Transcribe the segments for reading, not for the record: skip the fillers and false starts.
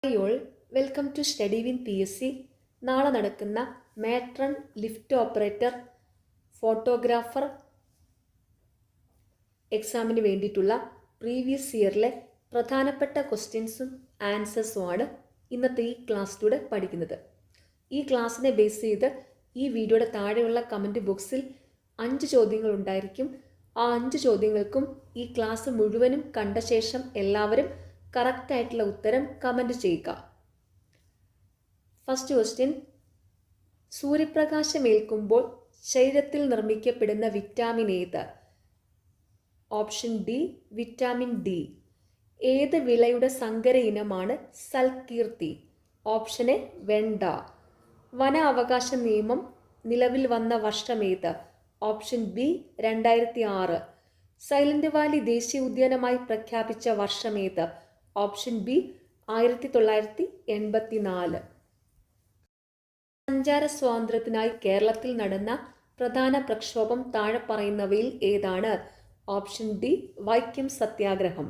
Hi all, welcome to study win PSC. നാളെ നടക്കുന്ന matron lift operator photographer എക്സാമിന് വേണ്ടിയിട്ടുള്ള പ്രീവിയസ് ഇയറിലെ പ്രധാനപ്പെട്ട ക്വസ്റ്റ്യൻസും ആൻസേഴ്സുമാണ് ഇന്നത്തെ ഈ ക്ലാസ്സിലൂടെ പഠിക്കുന്നത്. ഈ ക്ലാസ്സിനെ ബേസ് ചെയ്ത് ഈ വീഡിയോയുടെ താഴെയുള്ള കമൻറ്റ് ബോക്സിൽ 5 ചോദ്യങ്ങൾ ഉണ്ടായിരിക്കും. ആ 5 ചോദ്യങ്ങൾക്കും ഈ ക്ലാസ് മുഴുവനും കണ്ട ശേഷം എല്ലാവരും കറക്റ്റായിട്ടുള്ള ഉത്തരം കമൻറ്റ് ചെയ്യുക. ഫസ്റ്റ് ക്വസ്റ്റ്യൻ, സൂര്യപ്രകാശമേൽക്കുമ്പോൾ ശരീരത്തിൽ നിർമ്മിക്കപ്പെടുന്ന വിറ്റാമിൻ ഏത്? Option D vitamin D. ഏത് വിളയുടെ സങ്കര ഇനമാണ് സൽകീർത്തി? ഓപ്ഷൻ എ വെണ്ട. വന അവകാശ നിയമം നിലവിൽ വന്ന വർഷമേത്? Option B 2006. സൈലന്റ് വാലി ദേശീയ ഉദ്യാനമായി പ്രഖ്യാപിച്ച വർഷമേത്? Option B 1984. സഞ്ചാര സ്വാതന്ത്ര്യത്തിനായി കേരളത്തിൽ നടന്ന പ്രധാന പ്രക്ഷോഭം താഴെ പറയുന്നവയിൽ ഏതാണ്? ഓപ്ഷൻ ഡി വൈക്കം സത്യാഗ്രഹം.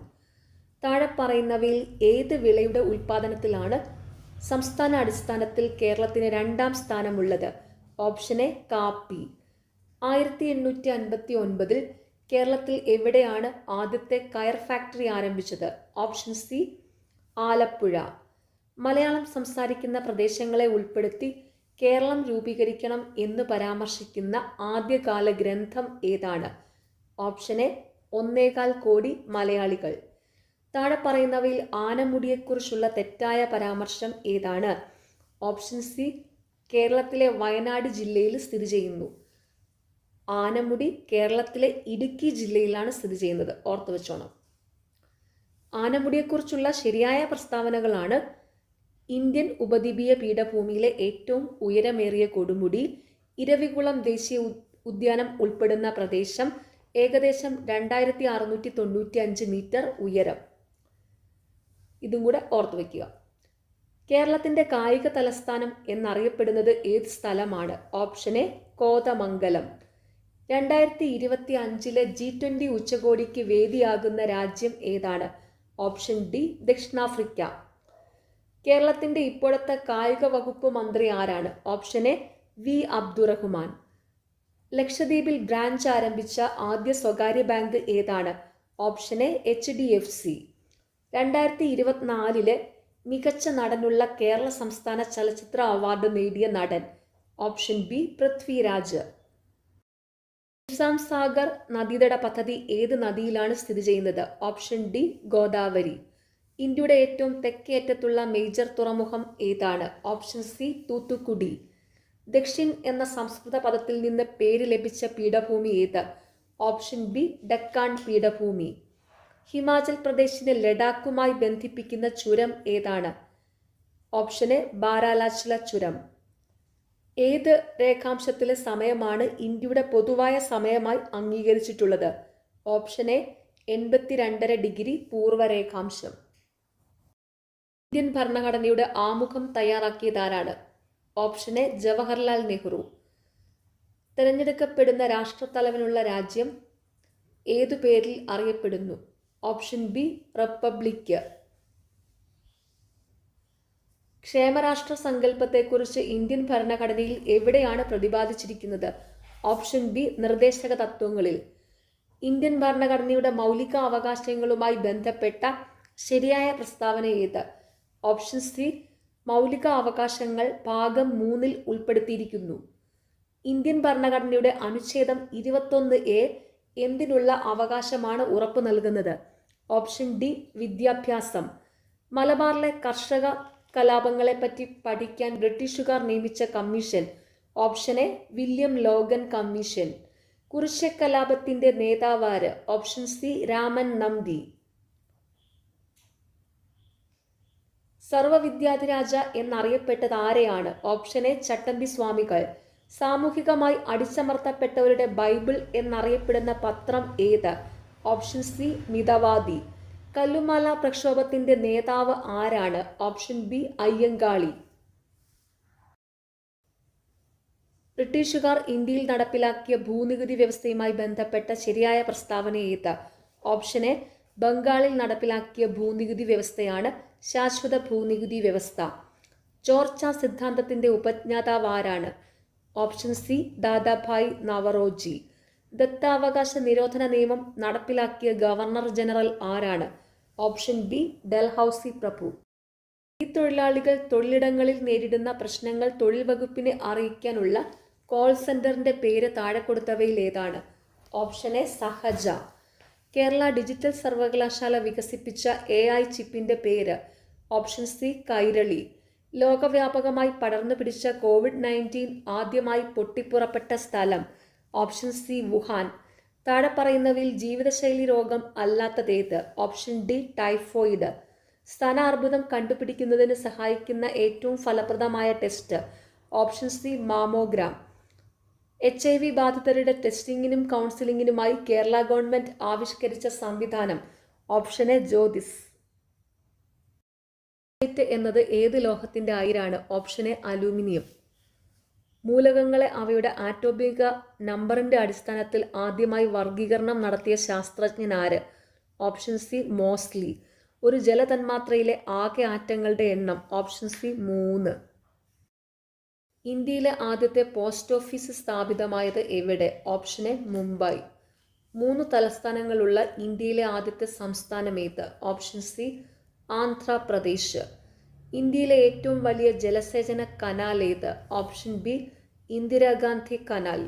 താഴെ പറയുന്നവയിൽ ഏത് വിളയുടെ ഉൽപ്പാദനത്തിലാണ് സംസ്ഥാന അടിസ്ഥാനത്തിൽ കേരളത്തിന് 2ാം സ്ഥാനമുള്ളത്? ഓപ്ഷൻ എ കാപ്പി. 1859 കേരളത്തിൽ എവിടെയാണ് ആദ്യത്തെ കയർ ഫാക്ടറി ആരംഭിച്ചത്? Option C Alappuzha. മലയാളം സംസാരിക്കുന്ന പ്രദേശങ്ങളെ ഉൾപ്പെടുത്തി കേരളം രൂപീകരിക്കണം എന്ന് പരാമർശിക്കുന്ന ആദ്യകാല ഗ്രന്ഥം ഏതാണ്? ഓപ്ഷൻ എ 1.25 കോടി മലയാളികൾ. താഴെ പറയുന്നവയിൽ ആനമുടിയെക്കുറിച്ചുള്ള തെറ്റായ പരാമർശം ഏതാണ്? ഓപ്ഷൻ സി കേരളത്തിലെ വയനാട് ജില്ലയിൽ സ്ഥിതി ചെയ്യുന്നു. ആനമുടി കേരളത്തിലെ ഇടുക്കി ജില്ലയിലാണ് സ്ഥിതി ചെയ്യുന്നത്, ഓർത്തു വെച്ചോണം. ആനമുടിയെക്കുറിച്ചുള്ള ശരിയായ പ്രസ്താവനകളാണ്: ഇന്ത്യൻ ഉപദ്വീപീയ പീഠഭൂമിയിലെ ഏറ്റവും ഉയരമേറിയ കൊടുമുടി, ഇരവികുളം ദേശീയ ഉദ്യാനം ഉൾപ്പെടുന്ന പ്രദേശം, ഏകദേശം 2695 മീറ്റർ ഉയരം. ഇതും കൂടെ ഓർത്തു വയ്ക്കുക. കേരളത്തിൻ്റെ കായിക തലസ്ഥാനം എന്നറിയപ്പെടുന്നത് ഏത് സ്ഥലമാണ്? Option A Kothamangalam. 2025 G20 ഉച്ചകോടിക്ക് വേദിയാകുന്ന രാജ്യം ഏതാണ്? ഓപ്ഷൻ ഡി ദക്ഷിണാഫ്രിക്ക. കേരളത്തിൻ്റെ ഇപ്പോഴത്തെ കായിക വകുപ്പ് മന്ത്രി ആരാണ്? Option A V Abdurahman. ലക്ഷദ്വീപിൽ ബ്രാഞ്ച് ആരംഭിച്ച ആദ്യ സ്വകാര്യ ബാങ്ക് ഏതാണ്? Option A HDFC. 2024 മികച്ച നടനുള്ള കേരള സംസ്ഥാന ചലച്ചിത്ര അവാർഡ് നേടിയ നടൻ? Option B Prithviraj. നിസാം സാഗർ നദീതട പദ്ധതി ഏത് നദിയിലാണ് സ്ഥിതി ചെയ്യുന്നത്? Option D Godavari. ഇന്ത്യയുടെ ഏറ്റവും തെക്കേ അറ്റത്തുള്ള മേജർ തുറമുഖം ഏതാണ്? Option C Thoothukudi. ദക്ഷിൺ എന്ന സംസ്കൃത പദത്തിൽ നിന്ന് പേര് ലഭിച്ച പീഠഭൂമി ഏത്? ഓപ്ഷൻ ബി ഡക്കാൻ പീഠഭൂമി. ഹിമാചൽ പ്രദേശിനെ ലഡാക്കുമായി ബന്ധിപ്പിക്കുന്ന ചുരം ഏതാണ്? ഓപ്ഷൻ എ ബാരാലാച്ചില ചുരം. ഏത് രേഖാംശത്തിലെ സമയമാണ് ഇന്ത്യയുടെ പൊതുവായ സമയമായി അംഗീകരിച്ചിട്ടുള്ളത്? ഓപ്ഷൻ എ 82.5 ഡിഗ്രി പൂർവ്വരേഖാംശം. ഇന്ത്യൻ ഭരണഘടനയുടെ ആമുഖം തയ്യാറാക്കിയതാരാണ്? Option A Jawaharlal Nehru. തിരഞ്ഞെടുക്കപ്പെടുന്ന രാഷ്ട്രത്തലവനുള്ള രാജ്യം ഏതു പേരിൽ അറിയപ്പെടുന്നു? Option B republic. ക്ഷേമരാഷ്ട്ര സങ്കല്പത്തെക്കുറിച്ച് ഇന്ത്യൻ ഭരണഘടനയിൽ എവിടെയാണ് പ്രതിപാദിച്ചിരിക്കുന്നത്? ഓപ്ഷൻ ബി നിർദ്ദേശക തത്വങ്ങളിൽ. ഇന്ത്യൻ ഭരണഘടനയുടെ മൗലിക അവകാശങ്ങളുമായി ബന്ധപ്പെട്ട ശരിയായ പ്രസ്താവന ഏത്? ഓപ്ഷൻ സി മൗലിക അവകാശങ്ങൾ ഭാഗം 3 ഉൾപ്പെടുത്തിയിരിക്കുന്നു. ഇന്ത്യൻ ഭരണഘടനയുടെ അനുച്ഛേദം 21A എന്തിനുള്ള അവകാശമാണ് ഉറപ്പു നൽകുന്നത്? ഓപ്ഷൻ ഡി വിദ്യാഭ്യാസം. മലബാറിലെ കർഷക കലാപങ്ങളെപ്പറ്റി പഠിക്കാൻ ബ്രിട്ടീഷുകാർ നിയമിച്ച commission? Option A William Logan commission. Kurichya കലാപത്തിന്റെ നേതാവാര്? Option C Raman Nambi. സർവവിദ്യാധിരാജ എന്നറിയപ്പെട്ടത് ആരെയാണ്? ഓപ്ഷൻ എ ചട്ടമ്പി സ്വാമികൾ. സാമൂഹികമായി അടിച്ചമർത്തപ്പെട്ടവരുടെ ബൈബിൾ എന്നറിയപ്പെടുന്ന പത്രം ഏത്? Option C Mithavadi. കല്ലുമാല പ്രക്ഷോഭത്തിന്റെ നേതാവ് ആരാണ്? Option B Ayyankali. ബ്രിട്ടീഷുകാർ ഇന്ത്യയിൽ നടപ്പിലാക്കിയ ഭൂനികുതി വ്യവസ്ഥയുമായി ബന്ധപ്പെട്ട ശരിയായ പ്രസ്താവന ഏത്? ഓപ്ഷൻ എ ബംഗാളിൽ നടപ്പിലാക്കിയ ഭൂനികുതി വ്യവസ്ഥയാണ് ശാശ്വത ഭൂനികുതി വ്യവസ്ഥ. ചോർച്ച സിദ്ധാന്തത്തിൻ്റെ ഉപജ്ഞാതാവ് ആരാണ്? Option C Dadabhai Naoroji. ദത്താവകാശ നിരോധന നിയമം നടപ്പിലാക്കിയ ഗവർണർ ജനറൽ ആരാണ്? ഓപ്ഷൻ ബി ഡൽഹൌസി പ്രഭു. ഈ തൊഴിലാളികൾ തൊഴിലിടങ്ങളിൽ നേരിടുന്ന പ്രശ്നങ്ങൾ തൊഴിൽ വകുപ്പിനെ അറിയിക്കാനുള്ള കോൾ സെന്ററിന്റെ പേര് താഴെ കൊടുത്തവയിൽ ഏതാണ്? Option A Sahaja. Kerala digital സർവകലാശാല വികസിപ്പിച്ച AI ചിപ്പിന്റെ പേര്? Option C Kairali. ലോകവ്യാപകമായി പടർന്നു പിടിച്ച COVID-19 ആദ്യമായി പൊട്ടിപ്പുറപ്പെട്ട സ്ഥലം? Option C Wuhan. താഴെ പറയുന്നവയിൽ ജീവിതശൈലി രോഗം അല്ലാത്തതേത്? Option D typhoid. സ്തനാർബുദം കണ്ടുപിടിക്കുന്നതിന് സഹായിക്കുന്ന ഏറ്റവും ഫലപ്രദമായ test? Option C mammogram. HIV ബാധിതരുടെ ടെസ്റ്റിങ്ങിനും കൗൺസിലിങ്ങിനുമായി കേരള ഗവൺമെന്റ് ആവിഷ്കരിച്ച സംവിധാനം? Option A Jyothis. എന്നത് ഏത് ലോഹത്തിന്റെ അയിരാണ്? Option A aluminium. മൂലകങ്ങളെ അവയുടെ ആറ്റോമിക നമ്പറിന്റെ അടിസ്ഥാനത്തിൽ ആദ്യമായി വർഗീകരണം നടത്തിയ ശാസ്ത്രജ്ഞൻ ആര്? Option C Moseley. ഒരു ജലതന്മാത്രയിലെ ആകെ ആറ്റങ്ങളുടെ എണ്ണം? Option C 3. ഇന്ത്യയിലെ ആദ്യത്തെ പോസ്റ്റ് ഓഫീസ് സ്ഥാപിതമായത് എവിടെ? Option A Mumbai. 3 തലസ്ഥാനങ്ങളുള്ള ഇന്ത്യയിലെ ആദ്യത്തെ സംസ്ഥാനം ഏത്? Option C Andhra Pradesh. ഇന്ത്യയിലെ ഏറ്റവും വലിയ ജലസേചന കനാൽ ഏത്? Option B Indira Gandhi canal.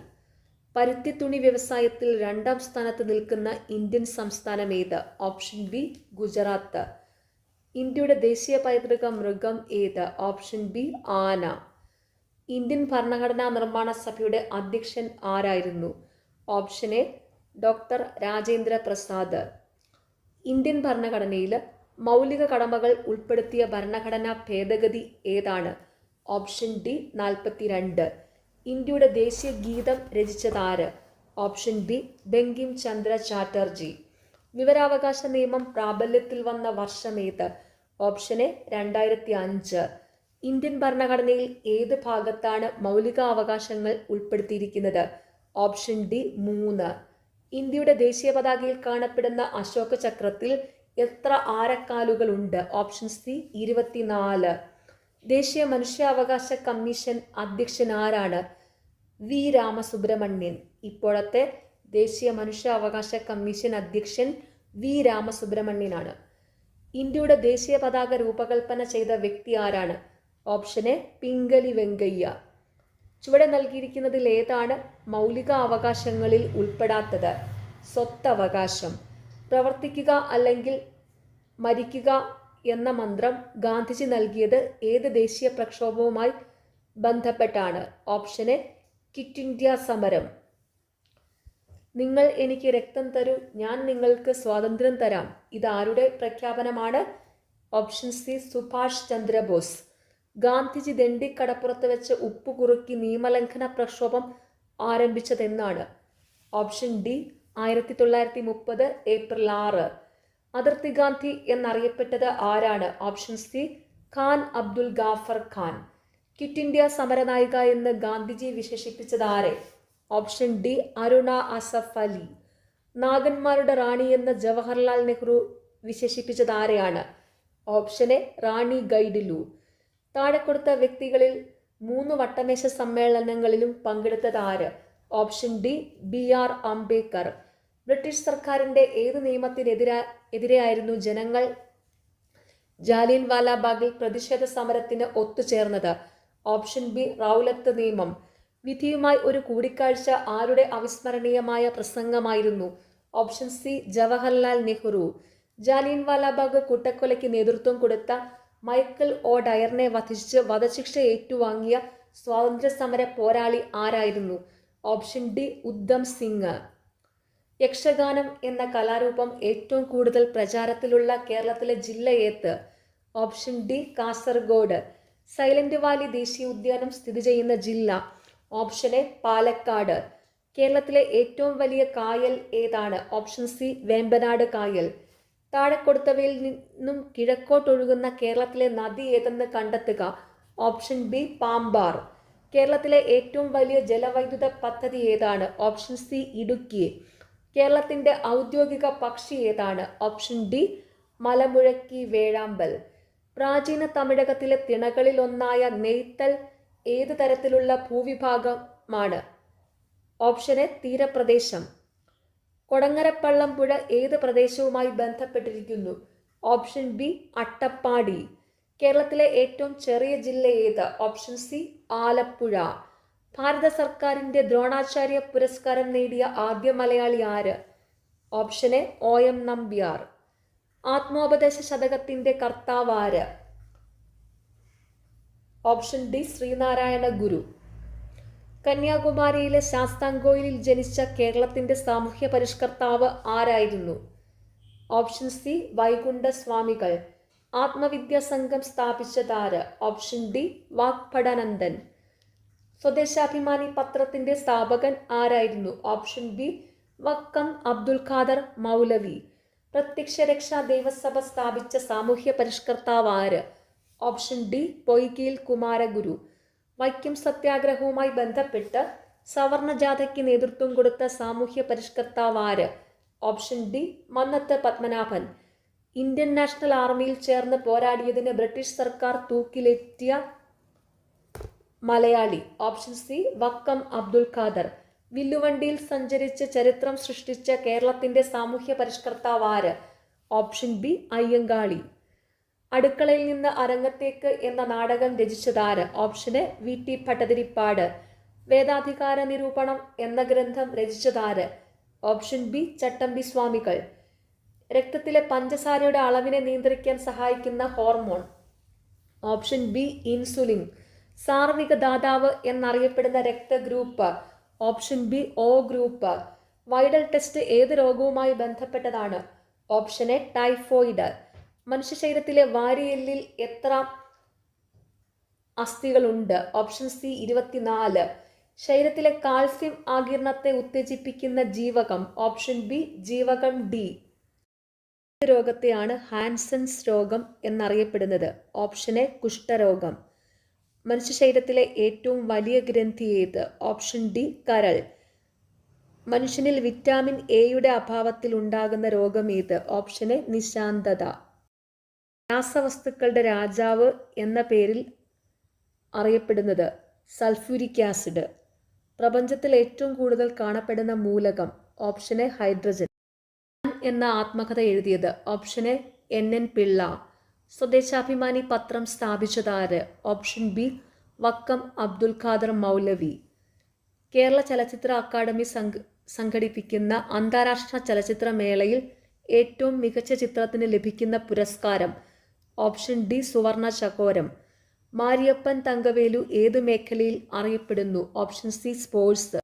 പരുത്തി തുണി വ്യവസായത്തിൽ 2ാം സ്ഥാനത്ത് നിൽക്കുന്ന ഇന്ത്യൻ സംസ്ഥാനം ഏത്? Option B Gujarat. ഇന്ത്യയുടെ ദേശീയ പൈതൃക മൃഗം ഏത്? ഓപ്ഷൻ ബി ആന. ഇന്ത്യൻ ഭരണഘടനാ നിർമ്മാണ സഭയുടെ അധ്യക്ഷൻ ആരായിരുന്നു? Option A doctor Rajendra Prasad. Indian ഭരണഘടനയിൽ മൗലിക കടമകൾ ഉൾപ്പെടുത്തിയ ഭരണഘടനാ ഭേദഗതി ഏതാണ്? Option D 42. ഇന്ത്യയുടെ ദേശീയ ഗീതം രചിച്ചതാര്? Option B Bankim Chandra Chatterjee. വിവരാവകാശ നിയമം പ്രാബല്യത്തിൽ വന്ന വർഷമേത്? Option A 2005. ഇന്ത്യൻ ഭരണഘടനയിൽ ഏത് ഭാഗത്താണ് മൗലികാവകാശങ്ങൾ ഉൾപ്പെടുത്തിയിരിക്കുന്നത്? Option D 3. ഇന്ത്യയുടെ ദേശീയ പതാകയിൽ കാണപ്പെടുന്ന അശോക ചക്രത്തിൽ എത്ര ആരക്കാലുകളുണ്ട്? Option C 24. ദേശീയ മനുഷ്യാവകാശ കമ്മീഷൻ അധ്യക്ഷൻ ആരാണ്? വി രാമസുബ്രഹ്മണ്യൻ. ഇപ്പോഴത്തെ ദേശീയ മനുഷ്യാവകാശ കമ്മീഷൻ അധ്യക്ഷൻ വി രാമസുബ്രഹ്മണ്യനാണ്. ഇന്ത്യയുടെ ദേശീയ പതാക രൂപകൽപ്പന ചെയ്ത വ്യക്തി ആരാണ്? Option A Pingali Venkaiah. ചുവടെ നൽകിയിരിക്കുന്നതിൽ ഏതാണ് മൗലിക അവകാശങ്ങളിൽ ഉൾപ്പെടാത്തത്? സ്വത്തവകാശം. പ്രവർത്തിക്കുക അല്ലെങ്കിൽ മരിക്കുക എന്ന മന്ത്രം ഗാന്ധിജി നൽകിയത് ഏത് ദേശീയ പ്രക്ഷോഭവുമായി ബന്ധപ്പെട്ടാണ്? ഓപ്ഷൻ എ ക്വിറ്റ് ഇന്ത്യ സമരം. നിങ്ങൾ എനിക്ക് രക്തം തരൂ, ഞാൻ നിങ്ങൾക്ക് സ്വാതന്ത്ര്യം തരാം. ഇത് ആരുടെ പ്രഖ്യാപനമാണ്? Option C Subhash Chandrabose. ഗാന്ധിജി ദണ്ഡിക്കടപ്പുറത്ത് വെച്ച് ഉപ്പ് കുറുക്കി നിയമലംഘന പ്രക്ഷോഭം ആരംഭിച്ചതെന്നാണ്? Option D 1930 April 6. അതിർത്തി ഗാന്ധി എന്നറിയപ്പെട്ടത് ആരാണ്? Option C Khan Abdul Ghaffar Khan. Quit India സമരനായിക എന്ന് ഗാന്ധിജി വിശേഷിപ്പിച്ചത് ആരെ? Option D Aruna Asaf Ali. നാഗന്മാരുടെ റാണി എന്ന് ജവഹർലാൽ നെഹ്റു വിശേഷിപ്പിച്ചത് ആരെയാണ്? Option A Rani Gaidinliu. താഴെ കൊടുത്ത വ്യക്തികളിൽ 3 വട്ടമേശ സമ്മേളനങ്ങളിലും പങ്കെടുത്തത് ആര്? Option D BR Ambedkar. British സർക്കാരിൻ്റെ ഏത് നിയമത്തിനെതിരെയായിരുന്നു ജനങ്ങൾ ജാലിയൻവാലാബാഗിൽ പ്രതിഷേധ സമരത്തിന് ഒത്തുചേർന്നത്? ഓപ്ഷൻ ബി റൗലത്ത് നിയമം. വിധിയുമായി ഒരു കൂടിക്കാഴ്ച ആരുടെ അവിസ്മരണീയമായ പ്രസംഗമായിരുന്നു? Option C Jawaharlal Nehru. ജാലിയൻവാലാബാഗ് കൂട്ടക്കൊലയ്ക്ക് നേതൃത്വം കൊടുത്ത മൈക്കൽ ഒ ഡയറിനെ വധിച്ച് വധശിക്ഷ ഏറ്റുവാങ്ങിയ സ്വാതന്ത്ര്യ സമര പോരാളി ആരായിരുന്നു? Option D Udham Singh. യക്ഷഗാനം എന്ന കലാരൂപം ഏറ്റവും കൂടുതൽ പ്രചാരത്തിലുള്ള കേരളത്തിലെ ജില്ല ഏത്? Option D Kasaragod. Silent Valley ദേശീയ ഉദ്യാനം സ്ഥിതി ചെയ്യുന്ന ജില്ല? Option A Palakkad. കേരളത്തിലെ ഏറ്റവും വലിയ കായൽ ഏതാണ്? ഓപ്ഷൻ സി വേമ്പനാട് കായൽ. താഴെ കൊടുത്തവയിൽ നിന്നും കിഴക്കോട്ടൊഴുകുന്ന കേരളത്തിലെ നദി ഏതെന്ന് കണ്ടെത്തുക. Option B Pambar. കേരളത്തിലെ ഏറ്റവും വലിയ ജലവൈദ്യുത പദ്ധതി ഏതാണ്? Option C Idukki. കേരളത്തിൻ്റെ ഔദ്യോഗിക പക്ഷി ഏതാണ്? ഓപ്ഷൻ ഡി മലമുഴക്കി വേഴാമ്പൽ. പ്രാചീന തമിഴകത്തിലെ തിണകളിലൊന്നായ നെയ്ത്തൽ ഏത് തരത്തിലുള്ള ഭൂവിഭാഗമാണ്? Option A തീരപ്രദേശം. കൊടങ്ങരപ്പള്ളം പുഴ ഏത് പ്രദേശവുമായി ബന്ധപ്പെട്ടിരിക്കുന്നു? Option B Attappadi. കേരളത്തിലെ ഏറ്റവും ചെറിയ ജില്ല ഏത്? Option C Alappuzha. ഭാരത സർക്കാരിൻ്റെ ദ്രോണാചാര്യ പുരസ്കാരം നേടിയ ആദ്യ മലയാളി ആര്? Option A OM Nambiar. ആത്മോപദേശ ശതകത്തിൻ്റെ കർത്താവ് ആര്? Option D Sree Narayana Guru. കന്യാകുമാരിയിലെ ശാസ്താംകോയിലിൽ ജനിച്ച കേരളത്തിൻ്റെ സാമൂഹ്യ പരിഷ്കർത്താവ് ആരായിരുന്നു? Option C Vaikuntha Swamikal. ആത്മവിദ്യാ സംഘം സ്ഥാപിച്ചതാര്? Option D Vagbhatananda. സ്വദേശാഭിമാനി പത്രത്തിൻ്റെ സ്ഥാപകൻ ആരായിരുന്നു? Option B Vakkom Abdul Khader Moulavi. പ്രത്യക്ഷ രക്ഷാ ദേവസഭ സ്ഥാപിച്ച സാമൂഹ്യ പരിഷ്കർത്താവ് ആര്? Option D Poikayil Kumaraguru. വൈക്കം സത്യാഗ്രഹവുമായി ബന്ധപ്പെട്ട് സവർണജാഥയ്ക്ക് നേതൃത്വം കൊടുത്ത സാമൂഹ്യ പരിഷ്കർത്താവ് ആര്? Option D Mannathu Padmanabhan. Indian national ആർമിയിൽ ചേർന്ന് പോരാടിയതിന് ബ്രിട്ടീഷ് സർക്കാർ തൂക്കിലേറ്റിയ മലയാളി? Option C Vakkom Abdul Khader. വില്ലുവണ്ടിയിൽ സഞ്ചരിച്ച് ചരിത്രം സൃഷ്ടിച്ച കേരളത്തിൻ്റെ സാമൂഹ്യ പരിഷ്കർത്താവ് ആര്? Option B Ayyankali. അടുക്കളയിൽ നിന്ന് അരങ്ങത്തേക്ക് എന്ന നാടകം രചിച്ചതാര്? Option A VT Bhattathiripad. വേദാധികാര നിരൂപണം എന്ന ഗ്രന്ഥം രചിച്ചതാര്? ഓപ്ഷൻ ബി ചട്ടമ്പി സ്വാമികൾ. രക്തത്തിലെ പഞ്ചസാരയുടെ അളവിനെ നിയന്ത്രിക്കാൻ സഹായിക്കുന്ന ഹോർമോൺ? Option B insulin. സാർവിക ദാതാവ് എന്നറിയപ്പെടുന്ന രക്തഗ്രൂപ്പ്? Option B O group. Widal test ഏത് രോഗവുമായി ബന്ധപ്പെട്ടതാണ്? Option A typhoid. മനുഷ്യ ശരീരത്തിലെ വാരിയെല്ലിൽ എത്ര അസ്ഥികളുണ്ട്? Option C 24. ശരീരത്തിലെ കാൽസ്യം ആഗിരണത്തെ ഉത്തേജിപ്പിക്കുന്ന ജീവകം? ഓപ്ഷൻ ബി ജീവകം D. രോഗത്തെയാണ് ഹാൻസൻസ് രോഗം എന്നറിയപ്പെടുന്നത്? ഓപ്ഷൻ എ കുഷ്ഠരോഗം. മനുഷ്യ ശരീരത്തിലെ ഏറ്റവും വലിയ ഗ്രന്ഥി ഏത്? ഓപ്ഷൻ ഡി കരൾ. മനുഷ്യനിൽ വിറ്റാമിൻ എയുടെ അഭാവത്തിൽ ഉണ്ടാകുന്ന രോഗം ഏത്? Option A നിശാന്തത. രാസവസ്തുക്കളുടെ രാജാവ് എന്ന പേരിൽ അറിയപ്പെടുന്നത്? Sulphuric acid. പ്രപഞ്ചത്തിൽ ഏറ്റവും കൂടുതൽ കാണപ്പെടുന്ന മൂലകം? Option A hydrogen. എന്ന ആത്മകഥ എഴുതിയത്? Option A NN Pillai. Swadeshabhimani പത്രം സ്ഥാപിച്ചതാര്? ഓപ്ഷൻ ബി വക്കം അബ്ദുൽ ഖാദർ മൗലവി. കേരള ചലച്ചിത്ര അക്കാദമി സംഘടിപ്പിക്കുന്ന അന്താരാഷ്ട്ര ചലച്ചിത്ര മേളയിൽ ഏറ്റവും മികച്ച ചിത്രത്തിന് ലഭിക്കുന്ന പുരസ്കാരം? ഓപ്ഷൻ ഡി സുവർണ ചകോരം. മാരിയപ്പൻ തങ്കവേലു ഏത് മേഖലയിൽ അറിയപ്പെടുന്നു? Option C sports.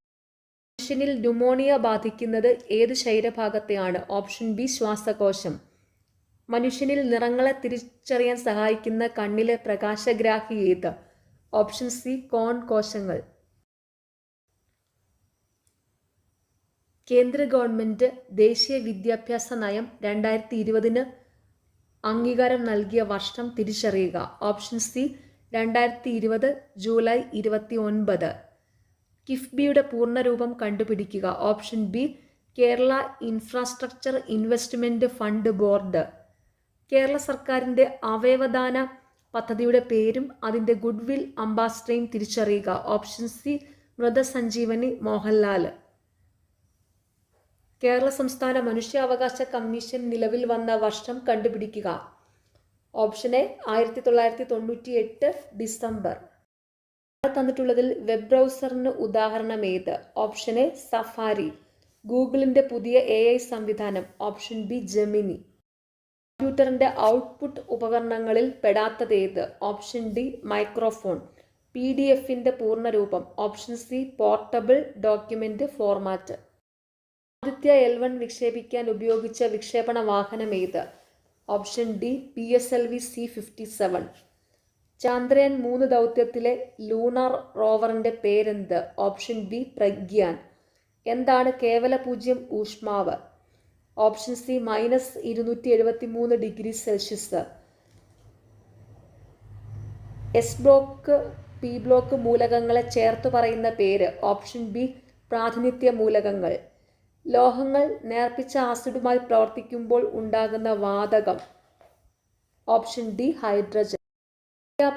മനുഷ്യനിൽ ന്യൂമോണിയ ബാധിക്കുന്നത് ഏത് ശരീരഭാഗത്തെയാണ്? ഓപ്ഷൻ ബി ശ്വാസകോശം. മനുഷ്യനിൽ നിറങ്ങളെ തിരിച്ചറിയാൻ സഹായിക്കുന്ന കണ്ണിലെ പ്രകാശഗ്രാഹി ഏത്? ഓപ്ഷൻ സി കോൺ കോശങ്ങൾ. കേന്ദ്ര ഗവൺമെൻറ് ദേശീയ വിദ്യാഭ്യാസ നയം 2020 അംഗീകാരം നൽകിയ വർഷം തിരിച്ചറിയുക? Option C 2020 July 29. കിഫ്ബിയുടെ പൂർണ്ണരൂപം കണ്ടുപിടിക്കുക? Option B Kerala infrastructure investment fund board. Kerala സർക്കാരിൻ്റെ അവയവദാന പദ്ധതിയുടെ പേരും അതിൻ്റെ ഗുഡ്വിൽ അംബാസിഡറെയും തിരിച്ചറിയുക? Option C Mritasanjeevani Mohanlal. കേരള സംസ്ഥാന മനുഷ്യാവകാശ കമ്മീഷൻ നിലവിൽ വന്ന വർഷം കണ്ടുപിടിക്കുക? Option A 1998 December. തന്നിട്ടുള്ളതിൽ വെബ് ബ്രൗസറിന് ഉദാഹരണം ഏത്? Option A Safari. ഗൂഗിളിൻ്റെ പുതിയ AI സംവിധാനം? Option B Gemini. കമ്പ്യൂട്ടറിൻ്റെ ഔട്ട്പുട്ട് ഉപകരണങ്ങളിൽ പെടാത്തത് ഏത്? Option D microphone. PDF-ൻ്റെ പൂർണ്ണരൂപം? Option C portable document format. Aditya L1 വിക്ഷേപിക്കാൻ ഉപയോഗിച്ച വിക്ഷേപണ വാഹനം ഏത്? Option D PSLV C-57. Chandrayaan 3 ദൗത്യത്തിലെ ലൂണാർ റോവറിൻ്റെ പേരെന്ത്? Option B Pragyan. എന്താണ് കേവലപൂജ്യം ഊഷ്മാവ്? Option C -273 degree Celsius. S block P block മൂലകങ്ങളെ ചേർത്തു പറയുന്ന പേര്? ഓപ്ഷൻ ബി പ്രാതിനിധ്യ മൂലകങ്ങൾ. ലോഹങ്ങൾ നേർപ്പിച്ച ആസിഡുമായി പ്രവർത്തിക്കുമ്പോൾ ഉണ്ടാകുന്ന വാതകം? Option D hydrogen.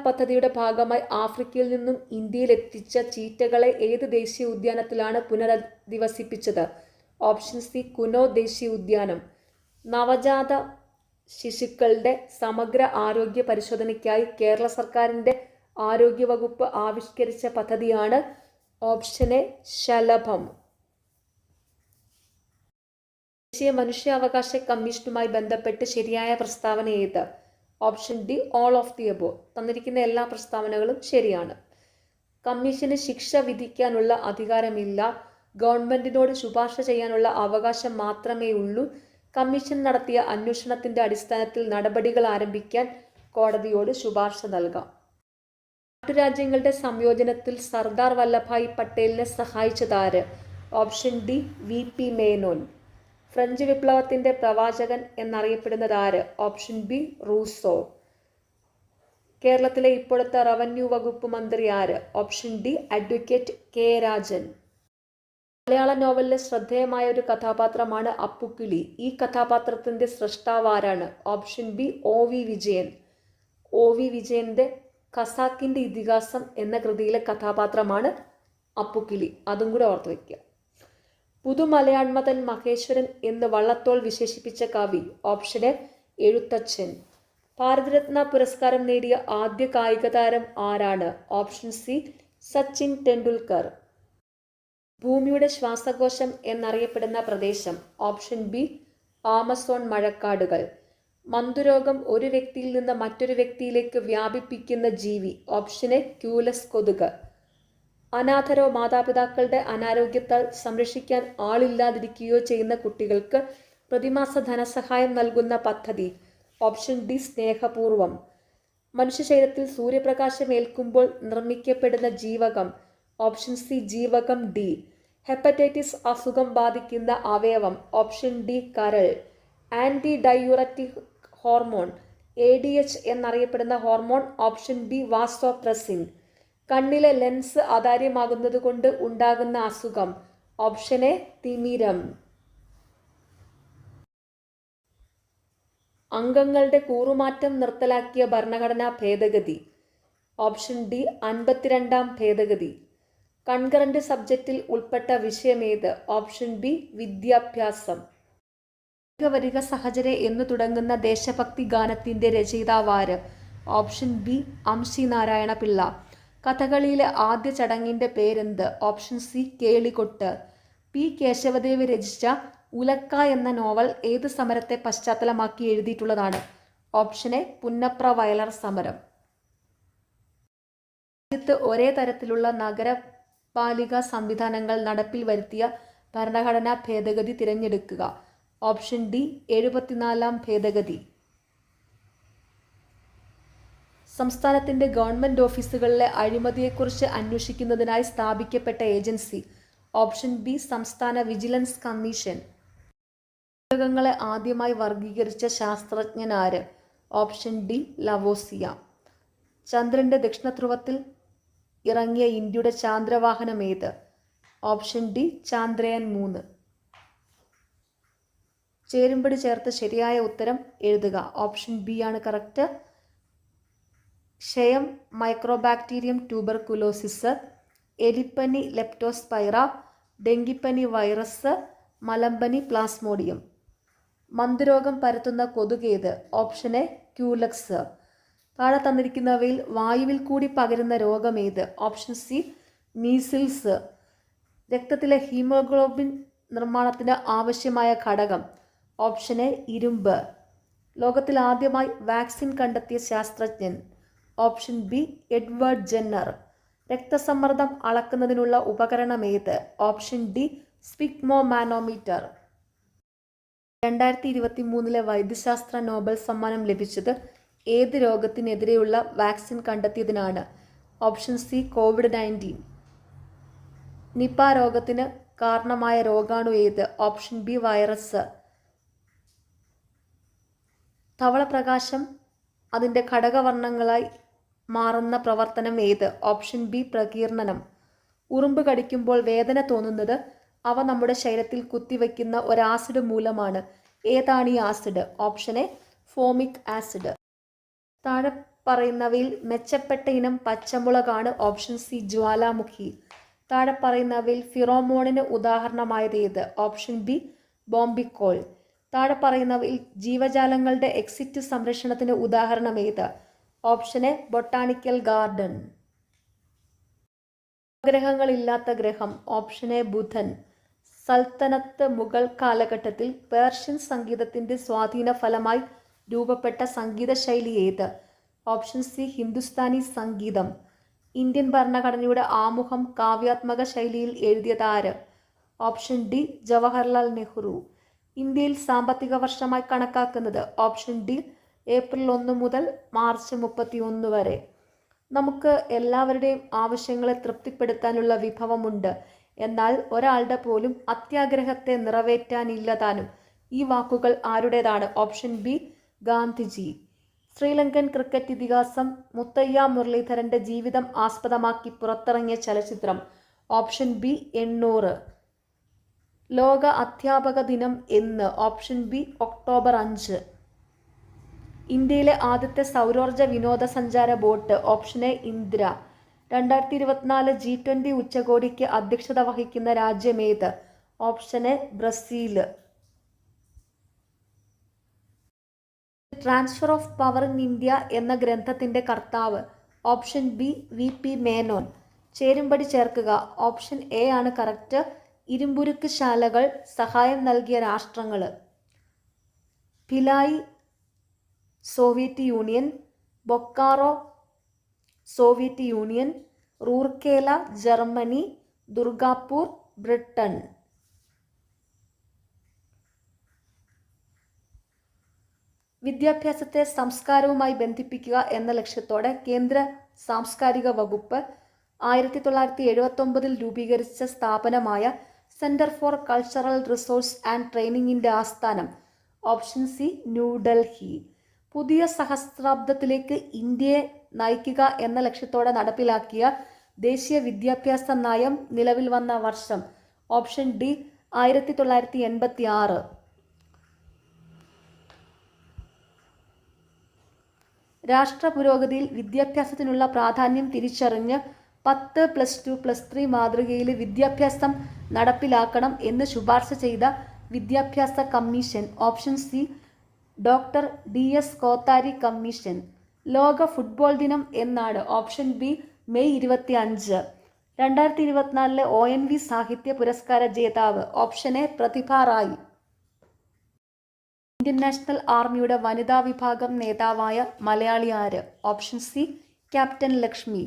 പദ്ധതിയുടെ ഭാഗമായി ആഫ്രിക്കയിൽ നിന്നും ഇന്ത്യയിലെത്തിച്ച ചീറ്റകളെ ഏത് ദേശീയ ഉദ്യാനത്തിലാണ് പുനരധിവസിപ്പിച്ചത്? ഓപ്ഷൻ സി കുനോ ദേശീയ ഉദ്യാനം. നവജാത ശിശുക്കളുടെ സമഗ്ര ആരോഗ്യ പരിശോധനയ്ക്കായി കേരള സർക്കാരിൻ്റെ ആരോഗ്യവകുപ്പ് ആവിഷ്കരിച്ച പദ്ധതിയാണ് ഓപ്ഷൻ എ ശലഭം. ദേശീയ മനുഷ്യാവകാശ കമ്മീഷനുമായി ബന്ധപ്പെട്ട് ശരിയായ പ്രസ്താവന ഏത്? Option D all of the above. തന്നിരിക്കുന്ന എല്ലാ പ്രസ്താവനകളും ശരിയാണ്. കമ്മീഷന് ശിക്ഷ വിധിക്കാനുള്ള അധികാരമില്ല. ഗവൺമെന്റിനോട് ശുപാർശ ചെയ്യാനുള്ള അവകാശം മാത്രമേ ഉള്ളൂ. കമ്മീഷൻ നടത്തിയ അന്വേഷണത്തിന്റെ അടിസ്ഥാനത്തിൽ നടപടികൾ ആരംഭിക്കാൻ കോടതിയോട് ശുപാർശ നൽകാം. നാട്ടുരാജ്യങ്ങളുടെ സംയോജനത്തിൽ സർദാർ വല്ലഭായ് പട്ടേലിനെ സഹായിച്ചതാര്? Option D V P. Menon. French വിപ്ലവത്തിന്റെ പ്രവാചകൻ എന്നറിയപ്പെടുന്നത് ആര്? Option B Rousseau. കേരളത്തിലെ ഇപ്പോഴത്തെ റവന്യൂ വകുപ്പ് മന്ത്രി ആര്? Option D advocate K Rajan. മലയാള നോവലിലെ ശ്രദ്ധേയമായ ഒരു കഥാപാത്രമാണ് അപ്പുക്കിളി. ഈ കഥാപാത്രത്തിന്റെ സ്രഷ്ടാവ് ആരാണ്? Option B O V Vijayan. ഒ വി വിജയന്റെ ഖസാക്കിന്റെ ഇതിഹാസം എന്ന കൃതിയിലെ കഥാപാത്രമാണ് അപ്പുക്കിളി. അതും കൂടെ ഓർത്തു വയ്ക്കുക. പുതുമലയാണ്മതൻ മഹേശ്വരൻ എന്ന് വള്ളത്തോൾ വിശേഷിപ്പിച്ച കവി? Option A Ezhuthachan. ഭാരതരത്ന പുരസ്കാരം നേടിയ ആദ്യ കായിക താരം ആരാണ്? Option C Sachin Tendulkar. ഭൂമിയുടെ ശ്വാസകോശം എന്നറിയപ്പെടുന്ന പ്രദേശം? ഓപ്ഷൻ ബി ആമസോൺ മഴക്കാടുകൾ. മന്തുരോഗം ഒരു വ്യക്തിയിൽ നിന്ന് മറ്റൊരു വ്യക്തിയിലേക്ക് വ്യാപിപ്പിക്കുന്ന ജീവി? ഓപ്ഷൻ എ ക്യൂലസ് കൊതുക്. അനാഥരോ മാതാപിതാക്കളുടെ അനാരോഗ്യത്താൽ സംരക്ഷിക്കാൻ ആളില്ലാതിരിക്കുകയോ ചെയ്യുന്ന കുട്ടികൾക്ക് പ്രതിമാസ ധനസഹായം നൽകുന്ന പദ്ധതി? ഓപ്ഷൻ ഡി സ്നേഹപൂർവം. മനുഷ്യ ശരീരത്തിൽ സൂര്യപ്രകാശം ഏൽക്കുമ്പോൾ നിർമ്മിക്കപ്പെടുന്ന ജീവകം? ഓപ്ഷൻ സി ജീവകം ഡി. ഹെപ്പറ്റൈറ്റിസ് അസുഖം ബാധിക്കുന്ന അവയവം? ഓപ്ഷൻ ഡി കരൾ. ആൻറ്റി ഡയൂററ്റിക് ഹോർമോൺ ADH എന്നറിയപ്പെടുന്ന ഹോർമോൺ? Option B vasopressin. കണ്ണിലെ ലെൻസ് അതാര്യമാകുന്നത് കൊണ്ട് ഉണ്ടാകുന്ന അസുഖം? ഓപ്ഷൻ എ തിമിരം. അംഗങ്ങളുടെ കൂറുമാറ്റം നിർത്തലാക്കിയ ഭരണഘടനാ ഭേദഗതി? ഓപ്ഷൻ ഡി 52-ാം ഭേദഗതി. കൺകറന്റ് സബ്ജക്റ്റിൽ ഉൾപ്പെട്ട വിഷയമേത്? ഓപ്ഷൻ ബി വിദ്യാഭ്യാസം. വരിക സഹചരെ എന്നു തുടങ്ങുന്ന ദേശഭക്തി ഗാനത്തിന്റെ രചയിതാവാര്? Option B Amshi Narayana Pillai. കഥകളിയിലെ ആദ്യ ചടങ്ങിന്റെ പേരെന്ത്? ഓപ്ഷൻ സി കേളികൊട്ട്. പി കേശവദേവ് രചിച്ച ഉലക്ക എന്ന നോവൽ ഏത് സമരത്തെ പശ്ചാത്തലമാക്കി എഴുതിയിട്ടുള്ളതാണ്? ഓപ്ഷൻ എ പുന്നപ്ര വയലാർ സമരം. രാജ്യത്ത് ഒരേ തരത്തിലുള്ള നഗരപാലിക സംവിധാനങ്ങൾ നടപ്പിൽ വരുത്തിയ ഭരണഘടനാ ഭേദഗതി തിരഞ്ഞെടുക്കുക. ഓപ്ഷൻ ഡി 74-ാം ഭേദഗതി. സംസ്ഥാനത്തിന്റെ ഗവൺമെന്റ് ഓഫീസുകളിലെ അഴിമതിയെക്കുറിച്ച് അന്വേഷിക്കുന്നതിനായി സ്ഥാപിക്കപ്പെട്ട ഏജൻസി? ഓപ്ഷൻ ബി സംസ്ഥാന വിജിലൻസ് കമ്മീഷൻ. മൂലകങ്ങളെ ആദ്യമായി വർഗീകരിച്ച ശാസ്ത്രജ്ഞനാര്? Option D Lavoisier. ചന്ദ്രന്റെ ദക്ഷിണധ്രുവത്തിൽ ഇറങ്ങിയ ഇന്ത്യയുടെ ചാന്ദ്രവാഹനം ഏത്? Option D Chandrayaan 3. ചേരുംപടി ചേർത്ത് ശരിയായ ഉത്തരം എഴുതുക. ഓപ്ഷൻ ബി ആണ് കറക്റ്റ്. ക്ഷയം മൈക്രോബാക്ടീരിയം ട്യൂബർകുലോസിസ്, എലിപ്പനി ലെപ്റ്റോസ്പൈറ, ഡെങ്കിപ്പനി വൈറസ്, മലമ്പനി പ്ലാസ്മോഡിയം. മന്തുരോഗം പരത്തുന്ന കൊതുകേത്? Option A Culex. താഴെ തന്നിരിക്കുന്നവയിൽ വായുവിൽ കൂടി പകരുന്ന രോഗമേത്? Option C measles. രക്തത്തിലെ ഹീമോഗ്ലോബിൻ നിർമ്മാണത്തിന് ആവശ്യമായ ഘടകം? ഓപ്ഷൻ എ ഇരുമ്പ്. ലോകത്തിൽ ആദ്യമായി വാക്സിൻ കണ്ടെത്തിയ ശാസ്ത്രജ്ഞൻ? Option B Edward Jenner. രക്തസമ്മർദ്ദം അളക്കുന്നതിനുള്ള ഉപകരണം ഏത്? Option D സ്പിഗ്മോമാനോമീറ്റർ. 2023 വൈദ്യശാസ്ത്ര നോബൽ സമ്മാനം ലഭിച്ചത് ഏത് രോഗത്തിനെതിരെയുള്ള വാക്സിൻ കണ്ടെത്തിയതിനാണ്? Option C COVID-19. നിപ രോഗത്തിന് കാരണമായ രോഗാണു ഏത്? Option B virus. ധവളപ്രകാശം അതിൻ്റെ ഘടകവർണ്ണങ്ങളായി മാറുന്ന പ്രവർത്തനം ഏത്? ഓപ്ഷൻ ബി പ്രകീർണനം. ഉറുമ്പ് കടിക്കുമ്പോൾ വേദന തോന്നുന്നത് അവ നമ്മുടെ ശരീരത്തിൽ കുത്തിവയ്ക്കുന്ന ഒരു ആസിഡ് മൂലമാണ്. ഏതാണ് ഈ acid? Option A formic acid. താഴെ പറയുന്നവയിൽ മെച്ചപ്പെട്ട ഇനം പച്ചമുളകാണ്. Option C Jwalamukhi. താഴെ പറയുന്നവയിൽ ഫിറോമോണിന് ഉദാഹരണമായത് ഏത്? Option B bombykol. താഴെ പറയുന്നവയിൽ ജീവജാലങ്ങളുടെ എക്സിറ്റ് സംരക്ഷണത്തിന് ഉദാഹരണം ഏത്? Option A botanical garden. ഗ്രഹങ്ങളില്ലാത്ത ഗ്രഹം. ഓപ്ഷൻ എ ബുധൻ. സൽത്തനത്ത് മുഗൾ കാലഘട്ടത്തിൽ പേർഷ്യൻ സംഗീതത്തിന്റെ സ്വാധീന ഫലമായി രൂപപ്പെട്ട സംഗീത ശൈലി ഏത്? ഓപ്ഷൻ സി ഹിന്ദുസ്ഥാനി സംഗീതം. ഇന്ത്യൻ ഭരണഘടനയുടെ ആമുഖം കാവ്യാത്മക ശൈലിയിൽ എഴുതിയത് ആര്? Option D Jawaharlal Nehru. ഇന്ത്യയിൽ സാമ്പത്തിക വർഷമായി കണക്കാക്കുന്നത്? ഓപ്ഷൻ ഡി ഏപ്രിൽ 1 മുതൽ മാർച്ച് 31 വരെ. നമുക്ക് എല്ലാവരുടെയും ആവശ്യങ്ങളെ തൃപ്തിപ്പെടുത്താനുള്ള വിഭവമുണ്ട്, എന്നാൽ ഒരാളുടെ പോലും അത്യാഗ്രഹത്തെ നിറവേറ്റാനില്ലതാനും. ഈ വാക്കുകൾ ആരുടേതാണ്? Option B Gandhiji. Sri Lankan cricket ഇതിഹാസം മുത്തയ്യ മുരളീധരന്റെ ജീവിതം ആസ്പദമാക്കി പുറത്തിറങ്ങിയ ചലച്ചിത്രം? Option B 800. ലോക അധ്യാപക ദിനം എന്ന്? Option B October 5. ഇന്ത്യയിലെ ആദ്യത്തെ സൗരോർജ വിനോദസഞ്ചാര boat? Option A Indira. 2024 G20 ഉച്ചകോടിക്ക് അധ്യക്ഷത വഹിക്കുന്ന രാജ്യമേത്? Option A Brazil. Transfer of power in India എന്ന ഗ്രന്ഥത്തിന്റെ കർത്താവ്? Option B VP Menon. ചേരുംപടി ചേർക്കുക. ഓപ്ഷൻ എ ആണ് കറക്റ്റ്. ഇരുമ്പുരുക്ക് ശാലകൾ സഹായം നൽകിയ രാഷ്ട്രങ്ങൾ? Bhilai Soviet Union, Bokaro Soviet Union, Rourkela Germany, Durgapur Britain. വിദ്യാഭ്യാസത്തെ സംസ്കാരവുമായി ബന്ധിപ്പിക്കുക എന്ന ലക്ഷ്യത്തോടെ കേന്ദ്ര സാംസ്കാരിക വകുപ്പ് 1979 രൂപീകരിച്ച സ്ഥാപനമായ centre for cultural resource and ട്രെയിനിങ്ങിന്റെ ആസ്ഥാനം? Option C New Delhi. പുതിയ സഹസ്രാബ്ദത്തിലേക്ക് ഇന്ത്യയെ നയിക്കുക എന്ന ലക്ഷ്യത്തോടെ നടപ്പിലാക്കിയ ദേശീയ വിദ്യാഭ്യാസ നയം നിലവിൽ വന്ന വർഷം? Option D 1986. രാഷ്ട്ര പുരോഗതിയിൽ വിദ്യാഭ്യാസത്തിനുള്ള പ്രാധാന്യം തിരിച്ചറിഞ്ഞ് 10+2+3 മാതൃകയിൽ വിദ്യാഭ്യാസം നടപ്പിലാക്കണം എന്ന് ശുപാർശ ചെയ്ത വിദ്യാഭ്യാസ commission? Option C doctor DS Kothari commission. ലോക ഫുട്ബോൾ ദിനം എന്നാണ്? Option B May 25. 2024 ONV സാഹിത്യ പുരസ്കാര ജേതാവ്? Option A Pratibha Ray. Indian National ആർമിയുടെ വനിതാ വിഭാഗം നേതാവായ മലയാളി ആര്? Option C captain Lakshmi.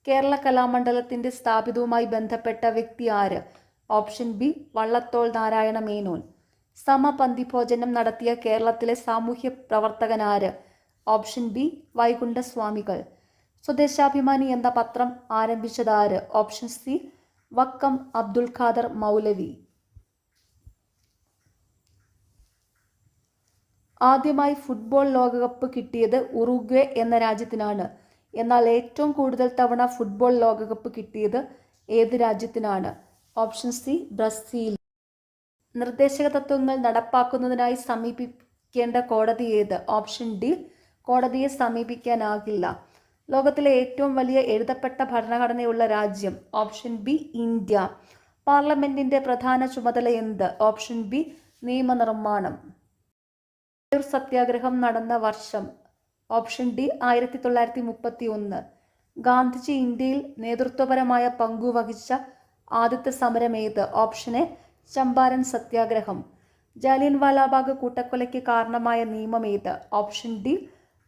Kerala കലാമണ്ഡലത്തിന്റെ സ്ഥാപിതവുമായി ബന്ധപ്പെട്ട വ്യക്തി ആര്? Option B Vallathol Narayana Menon. സമപന്തിഭോജനം നടത്തിയ കേരളത്തിലെ സാമൂഹ്യ പ്രവർത്തകനാര്? Option B Vaikunda Swamikal. സ്വദേശാഭിമാനി എന്ന പത്രം ആരംഭിച്ചതാര്? Option C Vakkom Abdul Khader Maulavi. ആദ്യമായി ഫുട്ബോൾ ലോകകപ്പ് കിട്ടിയത് ഉറുഗ്വേ എന്ന രാജ്യത്തിനാണ്. എന്നാൽ ഏറ്റവും കൂടുതൽ തവണ ഫുട്ബോൾ ലോകകപ്പ് കിട്ടിയത് ഏത് രാജ്യത്തിനാണ്? Option C Brazil. നിർദ്ദേശക തത്വങ്ങൾ നടപ്പാക്കുന്നതിനായി സമീപിക്കേണ്ട കോടതി ഏത്? ഓപ്ഷൻ ഡി കോടതിയെ സമീപിക്കാനാകില്ല. ലോകത്തിലെ ഏറ്റവും വലിയ എഴുതപ്പെട്ട ഭരണഘടനയുള്ള രാജ്യം? Option B India. പാർലമെന്റിന്റെ പ്രധാന ചുമതല എന്ത്? ഓപ്ഷൻ ബി നിയമനിർമ്മാണം. സത്യാഗ്രഹം നടന്ന വർഷം? Option D 1931. ഗാന്ധിജി ഇന്ത്യയിൽ നേതൃത്വപരമായ പങ്കുവഹിച്ച ആദ്യത്തെ സമരം ഏത്? ഓപ്ഷൻ എ ചമ്പാരൻ സത്യാഗ്രഹം. ജാലിയൻവാലാബാഗ് കൂട്ടക്കൊലയ്ക്ക് കാരണമായ നിയമം ഏത്? ഓപ്ഷൻ ഡി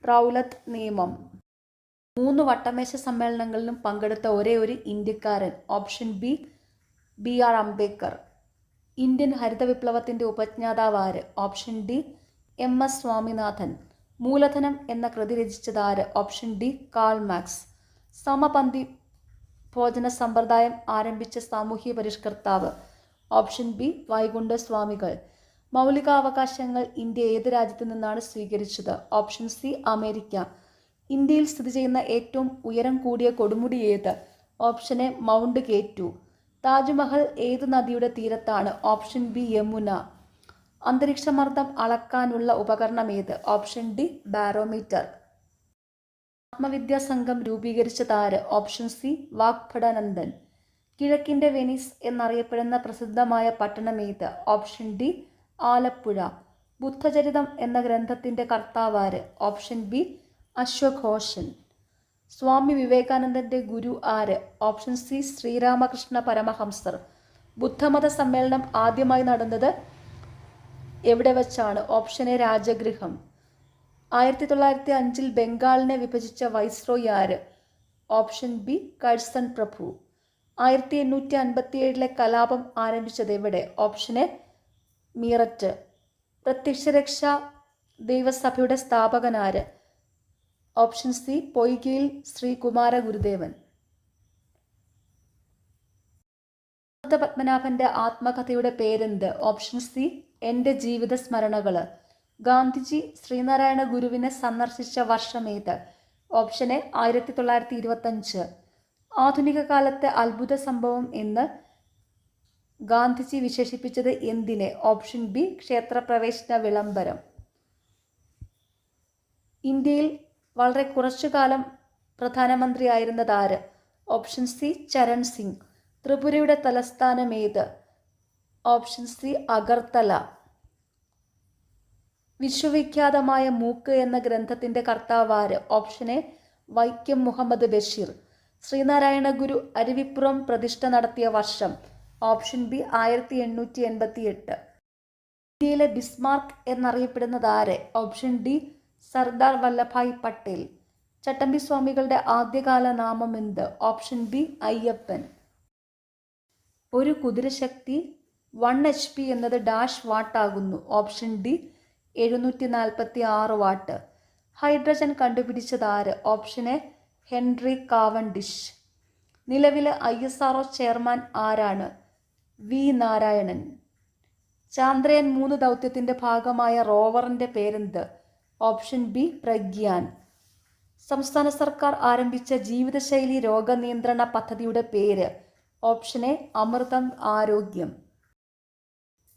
റൗലത്ത് നിയമം. 3 വട്ടമേശ സമ്മേളനങ്ങളിലും പങ്കെടുത്ത ഒരേ ഒരു ഇന്ത്യക്കാരൻ? Option B BR Ambedkar. Indian ഹരിത വിപ്ലവത്തിന്റെ ഉപജ്ഞാതാവ് ആര്? Option D MS Swaminathan. മൂലധനം എന്ന കൃതി രചിച്ചതാര്? Option D Karl Marx. സമപന്തി ഭോജന സമ്പ്രദായം ആരംഭിച്ച സാമൂഹ്യ പരിഷ്കർത്താവ്? Option B വൈകുണ്ഠസ്വാമികൾ. മൗലികാവകാശങ്ങൾ ഇന്ത്യ ഏത് രാജ്യത്തു നിന്നാണ് സ്വീകരിച്ചത്? Option C America. ഇന്ത്യയിൽ സ്ഥിതി ചെയ്യുന്ന ഏറ്റവും ഉയരം കൂടിയ കൊടുമുടി ഏത്? Option A mount K2. Taj Mahal ഏത് നദിയുടെ തീരത്താണ്? Option B Yamuna. അന്തരീക്ഷമർദ്ദം അളക്കാനുള്ള ഉപകരണം ഏത്? Option D barometer. ആത്മവിദ്യാ സംഘം രൂപീകരിച്ചതാര്? Option C Vagbhatananda. കിഴക്കിൻ്റെ വെനീസ് എന്നറിയപ്പെടുന്ന പ്രസിദ്ധമായ പട്ടണമേത്? Option D Alappuzha. ബുദ്ധചരിതം എന്ന ഗ്രന്ഥത്തിൻ്റെ കർത്താവാര്? Option B അശ്വഘോഷൻ. സ്വാമി വിവേകാനന്ദൻ്റെ ഗുരു ആര്? Option C Sri Ramakrishna Paramahamsar. ബുദ്ധമത സമ്മേളനം ആദ്യമായി നടന്നത് എവിടെ വച്ചാണ്? Option A Rajagriham. 1905 ബംഗാളിനെ വിഭജിച്ച വൈസ്രോയി ആര്? ഓപ്ഷൻ ബി കഴ്സൺ പ്രഭു. 1857 കലാപം ആരംഭിച്ചത് എവിടെ? Option A Meerut. പ്രത്യക്ഷരക്ഷാ ദൈവസഭയുടെ സ്ഥാപകനാര്? ഓപ്ഷൻ സി പൊയ്കയിൽ ശ്രീകുമാര ഗുരുദേവൻ. പത്മനാഭന്റെ ആത്മകഥയുടെ പേരെന്ത്? ഓപ്ഷൻ സി എൻ്റെ ജീവിത സ്മരണകള്. ഗാന്ധിജി ശ്രീനാരായണ ഗുരുവിനെ സന്ദർശിച്ച വർഷമേത്? Option A 1925. ആധുനിക കാലത്തെ അത്ഭുത സംഭവം എന്ന് ഗാന്ധിജി വിശേഷിപ്പിച്ചത് എന്തിനെ? ഓപ്ഷൻ ബി ക്ഷേത്രപ്രവേശന വിളംബരം. ഇന്ത്യയിൽ വളരെ കുറച്ചു കാലം പ്രധാനമന്ത്രിയായിരുന്നതാര്? Option C Charan Singh. ത്രിപുരയുടെ തലസ്ഥാനം ഏത്? Option C Agartala. വിശ്വവിഖ്യാതമായ മൂക്ക് എന്ന ഗ്രന്ഥത്തിൻ്റെ കർത്താവാര്? Option A Vaikom Muhammad Basheer. ശ്രീനാരായണ ഗുരു അരുവിപ്പുറം പ്രതിഷ്ഠ നടത്തിയ വർഷം? Option B 1888. ഇന്ത്യയിലെ ബിസ്മാർക്ക് എന്നറിയപ്പെടുന്നതാരെ? Option D Sardar Vallabhbhai Patel. ചട്ടമ്പി സ്വാമികളുടെ ആദ്യകാല നാമം എന്ത്? Option B Ayyappan. ഒരു കുതിരശക്തി 1 HP എന്നത് ഡാഷ് വാട്ട് ആകുന്നു? Option D 746 watt. ഹൈഡ്രജൻ കണ്ടുപിടിച്ചതാര്? Option A Henry Cavendish. നിലവിലെ ISRO ചെയർമാൻ ആരാണ്? വി നാരായണൻ. ചാന്ദ്രയാൻ 3 ദൗത്യത്തിൻ്റെ ഭാഗമായ റോവറിൻ്റെ പേരെന്ത്? Option B Pragyan. സംസ്ഥാന സർക്കാർ ആരംഭിച്ച ജീവിതശൈലി രോഗനിയന്ത്രണ പദ്ധതിയുടെ പേര്? ഓപ്ഷൻ എ അമൃതം ആരോഗ്യം.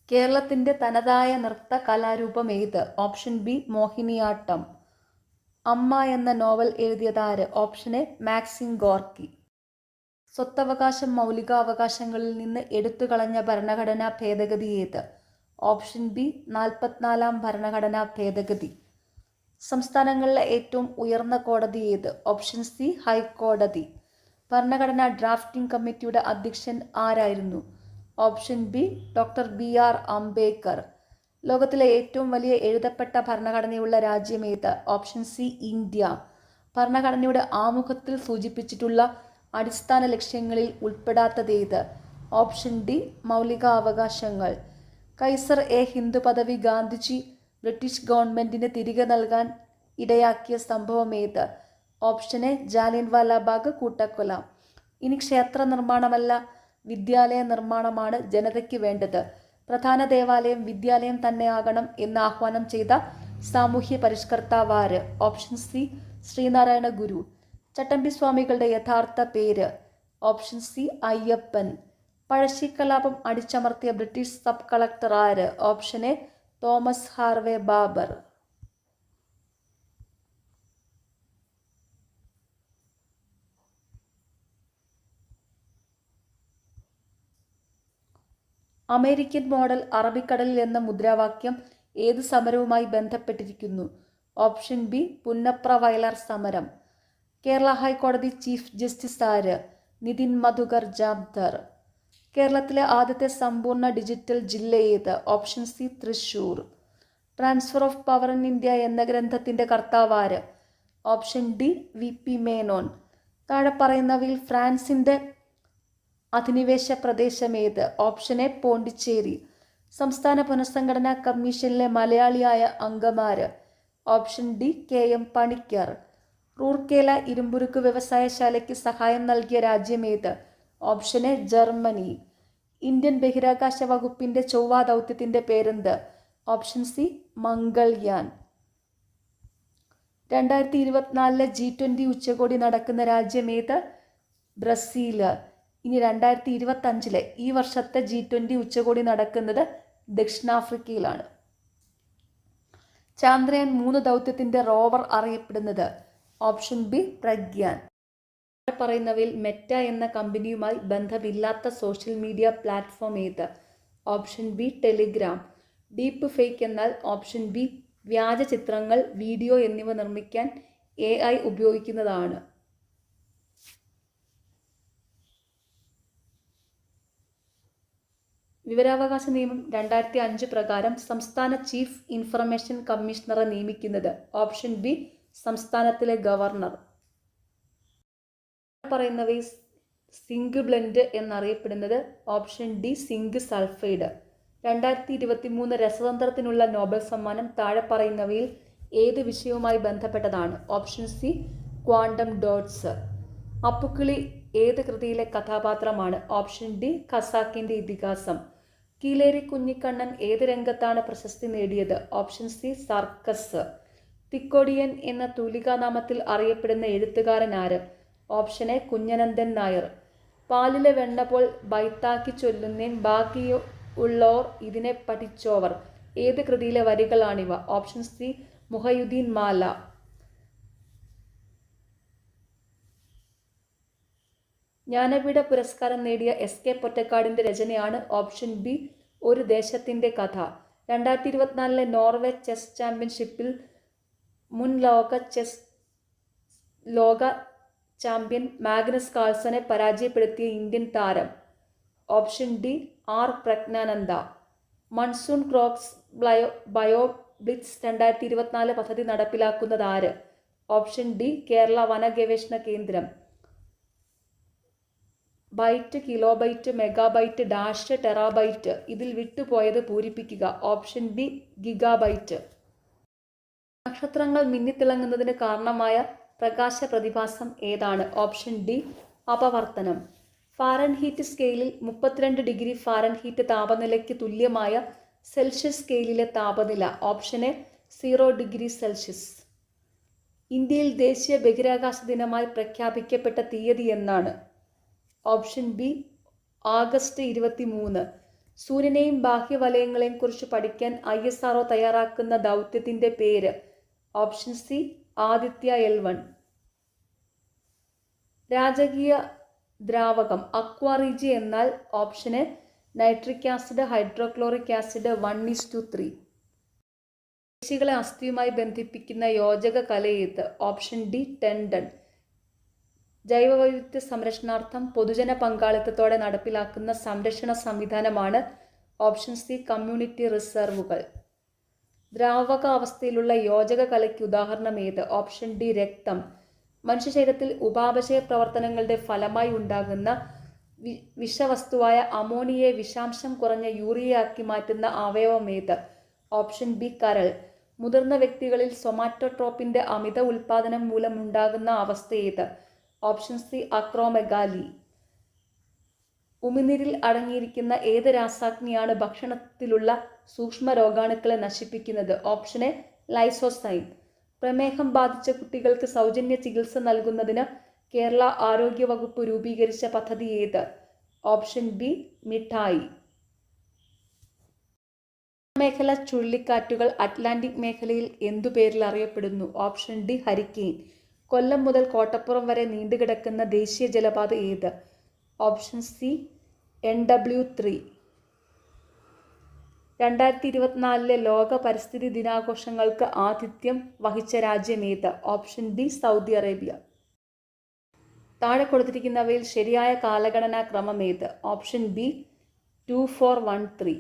കേരളത്തിൻ്റെ തനതായ നൃത്ത കലാരൂപം ഏത്? Option B Mohiniyattam. അമ്മ എന്ന നോവൽ എഴുതിയതാര്? Option A Maxim Gorky. സ്വത്തവകാശം മൗലികാവകാശങ്ങളിൽ നിന്ന് എടുത്തുകളഞ്ഞ ഭരണഘടനാ ഭേദഗതി ഏത്? ഓപ്ഷൻ ബി 44-ാം ഭരണഘടനാ ഭേദഗതി. സംസ്ഥാനങ്ങളിലെ ഏറ്റവും ഉയർന്ന കോടതി ഏത്? ഓപ്ഷൻ സി ഹൈക്കോടതി. ഭരണഘടനാ ഡ്രാഫ്റ്റിംഗ് കമ്മിറ്റിയുടെ അധ്യക്ഷൻ ആരായിരുന്നു? Option B doctor BR Ambedkar. ലോകത്തിലെ ഏറ്റവും വലിയ എഴുതപ്പെട്ട ഭരണഘടനയുള്ള രാജ്യം ഏത്? Option C India. ഭരണഘടനയുടെ ആമുഖത്തിൽ സൂചിപ്പിച്ചിട്ടുള്ള അടിസ്ഥാന ലക്ഷ്യങ്ങളിൽ ഉൾപ്പെടാത്തതേത്? ഓപ്ഷൻ ഡി മൗലികാവകാശങ്ങൾ. കൈസർ ഹിന്ദ് പദവി ഗാന്ധിജി ബ്രിട്ടീഷ് ഗവൺമെൻറ്റിന് തിരികെ നൽകാൻ ഇടയാക്കിയ സംഭവം ഏത്? ഓപ്ഷൻ എ ജാലിയൻവാലാബാഗ് കൂട്ടക്കൊല. ഇനി ക്ഷേത്ര നിർമ്മാണമല്ല വിദ്യാലയ നിർമ്മാണമാണ് ജനതയ്ക്ക് വേണ്ടത്. പ്രധാന ദേവാലയം വിദ്യാലയം തന്നെയാകണം എന്ന് ആഹ്വാനം ചെയ്ത സാമൂഹ്യ പരിഷ്കർത്താവാര്? Option C Sree Narayana Guru. ചട്ടമ്പി സ്വാമികളുടെ യഥാർത്ഥ പേര്? Option C Ayyappan. പഴശ്ശി കലാപം അടിച്ചമർത്തിയ ബ്രിട്ടീഷ് സബ് കളക്ടർ ആര്? Option A Thomas Harvey Baber. American model അറബിക്കടലിൽ എന്ന മുദ്രാവാക്യം ഏത് സമരവുമായി ബന്ധപ്പെട്ടിരിക്കുന്നു? ഓപ്ഷൻ ബി പുന്നപ്ര വയലാർ സമരം. കേരള ഹൈക്കോടതി ചീഫ് ജസ്റ്റിസ് ആര്? നിതിൻ മധുകർ ജാംദർ. കേരളത്തിലെ ആദ്യത്തെ സമ്പൂർണ്ണ ഡിജിറ്റൽ ജില്ല ഏത്? Option C Thrissur. Transfer of power in India എന്ന ഗ്രന്ഥത്തിൻ്റെ കർത്താവാര്? Option D VP Menon. താഴെ പറയുന്നവയിൽ ഫ്രാൻസിൻ്റെ അധിനിവേശ പ്രദേശം ഏത്? Option A Pondicherry. സംസ്ഥാന പുനഃസംഘടനാ കമ്മീഷനിലെ മലയാളിയായ അംഗമാര്? Option D KM Panicker. Rourkela ഇരുമ്പുരുക്ക് വ്യവസായശാലയ്ക്ക് സഹായം നൽകിയ രാജ്യം ഏത്? Option A Germany. ഇന്ത്യൻ ബഹിരാകാശ വകുപ്പിൻ്റെ ചൊവ്വ ദൗത്യത്തിൻ്റെ പേരെന്ത്? Option C Mangalyaan. 2024 G20 ഉച്ചകോടി നടക്കുന്ന രാജ്യം ഏത്? ബ്രസീല്. ഇനി 2025 ഈ വർഷത്തെ G20 ഉച്ചകോടി നടക്കുന്നത് ദക്ഷിണാഫ്രിക്കയിലാണ്. ചാന്ദ്രയാൻ 3 ദൗത്യത്തിൻ്റെ റോവർ അറിയപ്പെടുന്നത്? Option B Pragyan. പറയുന്നവയിൽ മെറ്റ എന്ന കമ്പനിയുമായി ബന്ധമില്ലാത്ത സോഷ്യൽ മീഡിയ പ്ലാറ്റ്ഫോം ഏത്? Option B Telegram. Deep fake എന്നാൽ ഓപ്ഷൻ ബി വ്യാജ ചിത്രങ്ങൾ, വീഡിയോ എന്നിവ നിർമ്മിക്കാൻ AI ഉപയോഗിക്കുന്നതാണ്. വിവരാവകാശ നിയമം 2005 പ്രകാരം സംസ്ഥാന ചീഫ് ഇൻഫർമേഷൻ കമ്മീഷണറെ നിയമിക്കുന്നത്? ഓപ്ഷൻ ബി സംസ്ഥാനത്തിലെ ഗവർണർ. പറയുന്നവയിൽ സിങ്ക് ബ്ലെൻഡ് എന്നറിയപ്പെടുന്നത്? Option D zinc sulphide. 2023 രസതന്ത്രത്തിനുള്ള നോബൽ സമ്മാനം താഴെ പറയുന്നവയിൽ ഏത് വിഷയവുമായി ബന്ധപ്പെട്ടതാണ്? Option C quantum dots. Appukkili ഏത് കൃതിയിലെ കഥാപാത്രമാണ്? ഓപ്ഷൻ ഡി ഖസാക്കിന്റെ ഇതിഹാസം. കീലേരി കുഞ്ഞിക്കണ്ണൻ ഏത് രംഗത്താണ് പ്രശസ്തി നേടിയത്? Option C circus. തിക്കൊടിയൻ എന്ന തൂലികാനാമത്തിൽ അറിയപ്പെടുന്ന എഴുത്തുകാരൻ ആര്? Option A Kunjanandan Nair. പാലിലെ വെണ്ണ പോൽ ബൈത്താക്കി ചൊല്ലുന്നേൻ ബാക്കിയുള്ളോർ ഇതിനെ പഠിച്ചോവർ ഏത് കൃതിയിലെ വരികളാണിവ? Option C Muhyiddeen Mala. ജ്ഞാനപീഠ പുരസ്കാരം നേടിയ SK പൊറ്റക്കാടിന്റെ രചനയാണ്? ഓപ്ഷൻ ബി ഒരു ദേശത്തിന്റെ കഥ. 2024 നോർവേ ചെസ് ചാമ്പ്യൻഷിപ്പിൽ മുൻ ലോക ചാമ്പ്യൻ മാഗ്നസ് കാൾസനെ പരാജയപ്പെടുത്തിയ ഇന്ത്യൻ താരം? Option D R Praggnanandhaa. Monsoon crops bio blitz 2024 പദ്ധതി നടപ്പിലാക്കുന്നത് ആര്? ഓപ്ഷൻ ഡി കേരള വന ഗവേഷണ കേന്ദ്രം. Byte, kilobyte, megabyte, dash, terabyte. ഇതിൽ വിട്ടുപോയത് പൂരിപ്പിക്കുക. Option B gigabyte. നക്ഷത്രങ്ങൾ മിന്നിത്തിളങ്ങുന്നതിന് കാരണമായ പ്രകാശ പ്രതിഭാസം ഏതാണ്? Option D അപവർത്തനം. ഫാരൻഹീറ്റ് സ്കെയിലിൽ 32 ഡിഗ്രി ഫാരൻഹീറ്റ് താപനിലയ്ക്ക് തുല്യമായ സെൽഷ്യസ് സ്കെയിലിലെ താപനില? Option A 0 degree Celsius. ഇന്ത്യയിൽ ദേശീയ ബഹിരാകാശ ദിനമായി പ്രഖ്യാപിക്കപ്പെട്ട തീയതി എന്നാണ്? Option B August 23. സൂര്യനെയും ബാഹ്യവലയങ്ങളെയും കുറിച്ച് പഠിക്കാൻ ISRO തയ്യാറാക്കുന്ന ദൗത്യത്തിന്റെ പേര്? Option C Aditya L1. രാജകീയ ദ്രാവകം അക്വാറിജി എന്നാൽ? Option A nitric acid, hydrochloric acid 1:3. പേശികളെ അസ്ഥിയുമായി ബന്ധിപ്പിക്കുന്ന യോജക കല ഏത്? Option D tendon. ജൈവവൈവിധ്യ സംരക്ഷണാർത്ഥം പൊതുജന പങ്കാളിത്തത്തോടെ നടപ്പിലാക്കുന്ന സംരക്ഷണ സംവിധാനമാണ്? Option C community reserves. ദ്രാവക അവസ്ഥയിലുള്ള യോജക കലയ്ക്ക് ഉദാഹരണം ഏത്? ഓപ്ഷൻ ഡി രക്തം. മനുഷ്യ ശരീരത്തിൽ ഉപാപചയ പ്രവർത്തനങ്ങളുടെ ഫലമായി ഉണ്ടാകുന്ന വിഷവസ്തുവായ അമോണിയയെ വിഷാംശം കുറഞ്ഞ യൂറിയയാക്കി മാറ്റുന്ന അവയവം ഏത്? ഓപ്ഷൻ ബി കരൾ. മുതിർന്ന വ്യക്തികളിൽ സൊമാറ്റോട്രോപ്പിന്റെ അമിത ഉൽപാദനം മൂലമുണ്ടാകുന്ന അവസ്ഥ ഏത്? Option C acromegaly. ഉമിനീരിൽ അടങ്ങിയിരിക്കുന്ന ഏത് രാസാഗ്നിയാണ് ഭക്ഷണത്തിലുള്ള സൂക്ഷ്മ രോഗാണുക്കളെ നശിപ്പിക്കുന്നത്? Option A lysozyme. പ്രമേഹം ബാധിച്ച കുട്ടികൾക്ക് സൗജന്യ ചികിത്സ നൽകുന്നതിന് കേരള ആരോഗ്യ വകുപ്പ് രൂപീകരിച്ച പദ്ധതി ഏത്? ഓപ്ഷൻ ബി മിഠായി. മേഖല ചുഴലിക്കാറ്റുകൾ അറ്റ്ലാന്റിക് മേഖലയിൽ എന്തു പേരിൽ അറിയപ്പെടുന്നു? Option D hurricane. കൊല്ലം മുതൽ കോട്ടപ്പുറം വരെ നീണ്ടുകിടക്കുന്ന ദേശീയ ജലപാത ഏത്? Option C NW3. 2024 ലോക പരിസ്ഥിതി ദിനാഘോഷങ്ങൾക്ക് ആതിഥ്യം വഹിച്ച രാജ്യം ഏത്? Option D Saudi Arabia. താഴെ കൊടുത്തിരിക്കുന്നവയിൽ ശരിയായ കാലഗണനാ ക്രമം ഏത്? Option B 2413.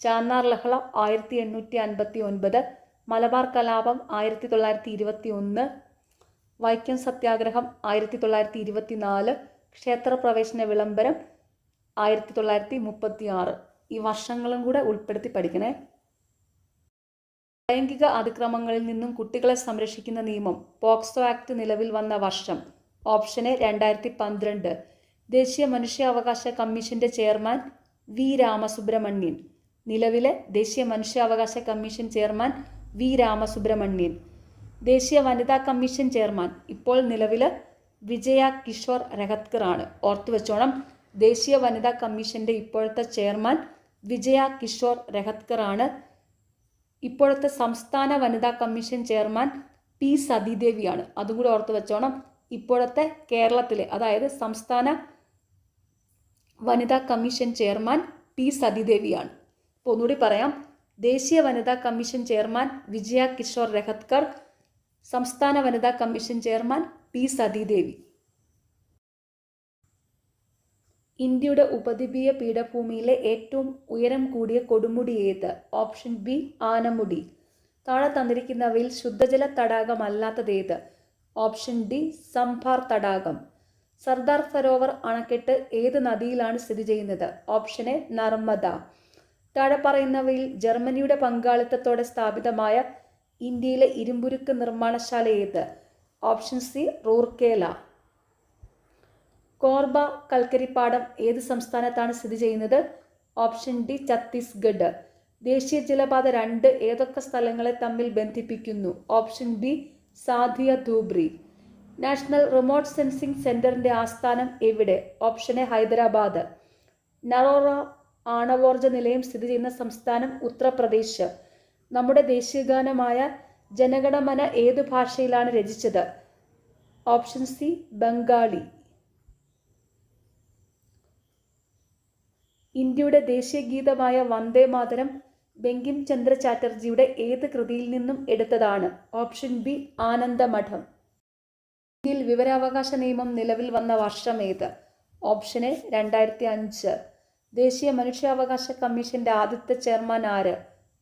ചാന്നാർ ലഹള 1859, മലബാർ കലാപം 1921, വൈക്കം സത്യാഗ്രഹം 1924, ക്ഷേത്രപ്രവേശന വിളംബരം 1936. ഈ വർഷങ്ങളും കൂടെ ഉൾപ്പെടുത്തി പഠിക്കണേ. ലൈംഗിക അതിക്രമങ്ങളിൽ നിന്നും കുട്ടികളെ സംരക്ഷിക്കുന്ന നിയമം പോക്സോ ആക്ട് നിലവിൽ വന്ന വർഷം? Option A 2012. ദേശീയ മനുഷ്യാവകാശ കമ്മീഷന്റെ ചെയർമാൻ വി രാമസുബ്രഹ്മണ്യൻ. നിലവിലെ ദേശീയ മനുഷ്യാവകാശ കമ്മീഷൻ ചെയർമാൻ വി രാമസുബ്രഹ്മണ്യൻ. ദേശീയ വനിതാ കമ്മീഷൻ ചെയർമാൻ ഇപ്പോൾ നിലവില് വിജയ കിഷോർ രഹത്കർ ആണ്. ഓർത്തുവെച്ചോണം, ദേശീയ വനിതാ കമ്മീഷന്റെ ഇപ്പോഴത്തെ ചെയർമാൻ വിജയ കിഷോർ രഹത്കർ ആണ്. ഇപ്പോഴത്തെ സംസ്ഥാന വനിതാ കമ്മീഷൻ ചെയർമാൻ പി സതീദേവിയാണ്. അതും കൂടി ഓർത്ത് വെച്ചോണം. ഇപ്പോഴത്തെ കേരളത്തിലെ, അതായത് സംസ്ഥാന വനിതാ കമ്മീഷൻ ചെയർമാൻ പി സതീദേവിയാണ്. അപ്പോൾ ഒന്നുകൂടി പറയാം. ദേശീയ വനിതാ കമ്മീഷൻ ചെയർമാൻ വിജയ കിഷോർ രഹത്കർ, സംസ്ഥാന വനിതാ കമ്മീഷൻ ചെയർമാൻ പി സതീദേവി. ഇന്ത്യയുടെ ഉപദ്വീപീയ പീഠഭൂമിയിലെ ഏറ്റവും ഉയരം കൂടിയ കൊടുമുടി ഏത്? Option B Anamudi. താഴെ തന്നിരിക്കുന്നവയിൽ ശുദ്ധജല തടാകമല്ലാത്തതേത്? ഓപ്ഷൻ ഡി സംഭാർ തടാകം. സർദാർ സരോവർ അണക്കെട്ട് ഏത് നദിയിലാണ് സ്ഥിതി ചെയ്യുന്നത്? Option A Narmada. താഴെ പറയുന്നവയിൽ ജർമ്മനിയുടെ പങ്കാളിത്തത്തോടെ സ്ഥാപിതമായ ഇന്ത്യയിലെ ഇരുമ്പുരുക്ക് നിർമ്മാണശാല ഏത്? Option C Rourkela. കോർബ കൽക്കരിപ്പാടം ഏത് സംസ്ഥാനത്താണ് സ്ഥിതി ചെയ്യുന്നത്? Option D Chhattisgarh. ദേശീയ ജലപാത 2 ഏതൊക്കെ സ്ഥലങ്ങളെ തമ്മിൽ ബന്ധിപ്പിക്കുന്നു? Option B Sadiya Dhubri. National remote sensing സെന്ററിന്റെ ആസ്ഥാനം എവിടെ? Option A Hyderabad. നറോറ ആണവോർജ നിലയം സ്ഥിതി ചെയ്യുന്ന സംസ്ഥാനം ഉത്തർപ്രദേശ്. നമ്മുടെ ദേശീയഗാനമായ ജനഗണമന ഏതു ഭാഷയിലാണ് രചിച്ചത്? Option C Bengali. ഇന്ത്യയുടെ ദേശീയ ഗീതമായ വന്ദേ മാതരം ബങ്കിം ചന്ദ്ര ചാറ്റർജിയുടെ ഏത് കൃതിയിൽ നിന്നും എടുത്തതാണ്? Option B Anandamath. ഇന്ത്യയിൽ വിവരാവകാശ നിയമം നിലവിൽ വന്ന വർഷം ഏത്? Option A 2005. ദേശീയ മനുഷ്യാവകാശ കമ്മീഷന്റെ ആദ്യത്തെ ചെയർമാൻ ആര്?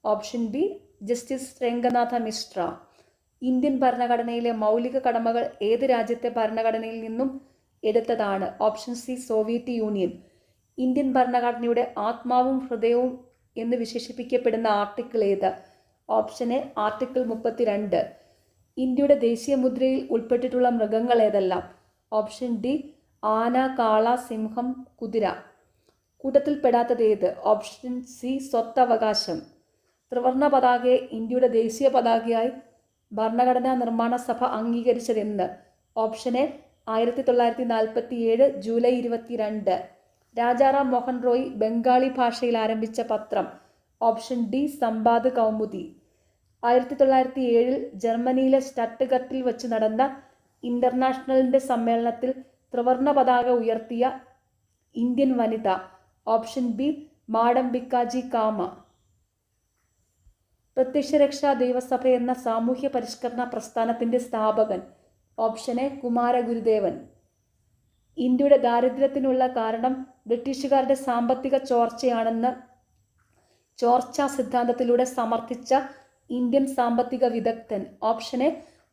Option B justice Ranganath Misra. ഇന്ത്യൻ ഭരണഘടനയിലെ മൗലിക കടമകൾ ഏത് രാജ്യത്തെ ഭരണഘടനയിൽ നിന്നും എടുത്തതാണ്? Option C Soviet Union. Indian ഭരണഘടനയുടെ ആത്മാവും ഹൃദയവും എന്ന് വിശേഷിപ്പിക്കപ്പെടുന്ന ആർട്ടിക്കിൾ ഏത്? Option A article 32. ഇന്ത്യയുടെ ദേശീയ മുദ്രയിൽ ഉൾപ്പെട്ടിട്ടുള്ള മൃഗങ്ങൾ ഏതെല്ലാം? ഓപ്ഷൻ ഡി ആന, കാള, സിംഹം, കുതിര. കൂട്ടത്തിൽപ്പെടാത്തത് ഏത്? ഓപ്ഷൻ സി സ്വത്തവകാശം. ത്രിവർണ പതാകയെ ഇന്ത്യയുടെ ദേശീയ പതാകയായി ഭരണഘടനാ നിർമ്മാണ സഭ അംഗീകരിച്ചതെന്ന്? Option A 1947 July 22. Rajaram Mohan Roy Bengali ഭാഷയിൽ ആരംഭിച്ച പത്രം? Option D Sambad Kaumudi. 1907 ജർമ്മനിയിലെ സ്റ്റട്ട്ഗർട്ടിൽ വെച്ച് നടന്ന ഇന്റർനാഷണലിന്റെ സമ്മേളനത്തിൽ ത്രിവർണ പതാക ഉയർത്തിയ ഇന്ത്യൻ വനിത? ഓപ്ഷൻ ബി മാഡം ബിക്കാജി കാമ. പ്രത്യക്ഷരക്ഷാ ദൈവസഭ എന്ന സാമൂഹ്യ പരിഷ്കരണ പ്രസ്ഥാനത്തിന്റെ സ്ഥാപകൻ? Option A Kumaragurudevan. ഇന്ത്യയുടെ ദാരിദ്ര്യത്തിനുള്ള കാരണം ബ്രിട്ടീഷുകാരുടെ സാമ്പത്തിക ചോർച്ചയാണെന്ന് ചോർച്ചാ സിദ്ധാന്തത്തിലൂടെ സമർത്ഥിച്ച ഇന്ത്യൻ സാമ്പത്തിക വിദഗ്ധൻ? Option A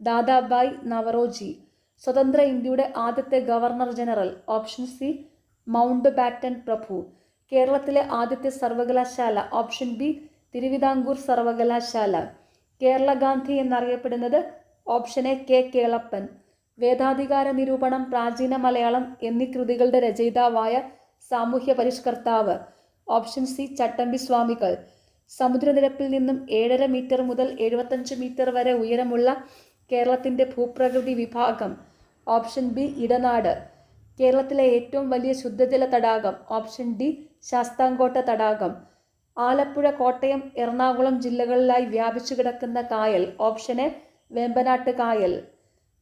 Dadabhai Naoroji. സ്വതന്ത്ര ഇന്ത്യയുടെ ആദ്യത്തെ governor general? Option C Mountbatten പ്രഭു. കേരളത്തിലെ ആദ്യത്തെ സർവകലാശാല? ഓപ്ഷൻ ബി തിരുവിതാംകൂർ സർവകലാശാല. കേരള ഗാന്ധി എന്നറിയപ്പെടുന്നത്? Option A K Kelappan. വേദാധികാര നിരൂപണം, പ്രാചീന മലയാളം എന്നീ കൃതികളുടെ രചയിതാവായ സാമൂഹ്യ പരിഷ്കർത്താവ്? ഓപ്ഷൻ സി ചട്ടമ്പി സ്വാമികൾ. സമുദ്രനിരപ്പിൽ നിന്നും 7.5 മീറ്റർ മുതൽ 75 മീറ്റർ വരെ ഉയരമുള്ള കേരളത്തിന്റെ ഭൂപ്രകൃതി വിഭാഗം? ഓപ്ഷൻ ബി ഇടനാട്. കേരളത്തിലെ ഏറ്റവും വലിയ ശുദ്ധജല തടാകം? ഓപ്ഷൻ ഡി ശാസ്താംകോട്ട തടാകം. ആലപ്പുഴ, കോട്ടയം, എറണാകുളം ജില്ലകളിലായി വ്യാപിച്ചു കിടക്കുന്ന കായൽ? ഓപ്ഷൻ എ വേമ്പനാട്ട് കായൽ.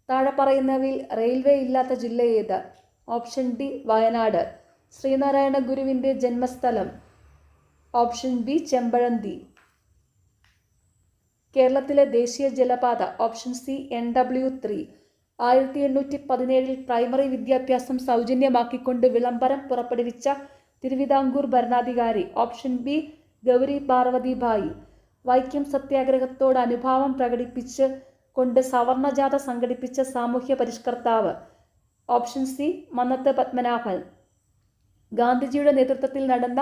താഴെ പറയുന്നവയിൽ റെയിൽവേ ഇല്ലാത്ത ജില്ല ഏത്? Option D Wayanad. ശ്രീനാരായണ ഗുരുവിന്റെ ജന്മസ്ഥലം? Option B Chempazhanthi. കേരളത്തിലെ ദേശീയ ജലപാത? Option C NW3. 1817 പ്രൈമറി വിദ്യാഭ്യാസം സൗജന്യമാക്കിക്കൊണ്ട് വിളംബരം പുറപ്പെടുവിച്ച തിരുവിതാംകൂർ ഭരണാധികാരി? Option B Gowri Parvathi Bayi. വൈക്കം സത്യാഗ്രഹത്തോട് അനുഭാവം പ്രകടിപ്പിച്ച് കൊണ്ട് സവർണജാഥ സംഘടിപ്പിച്ച സാമൂഹ്യ പരിഷ്കർത്താവ്? Option C Mannathu Padmanabhan. ഗാന്ധിജിയുടെ നേതൃത്വത്തിൽ നടന്ന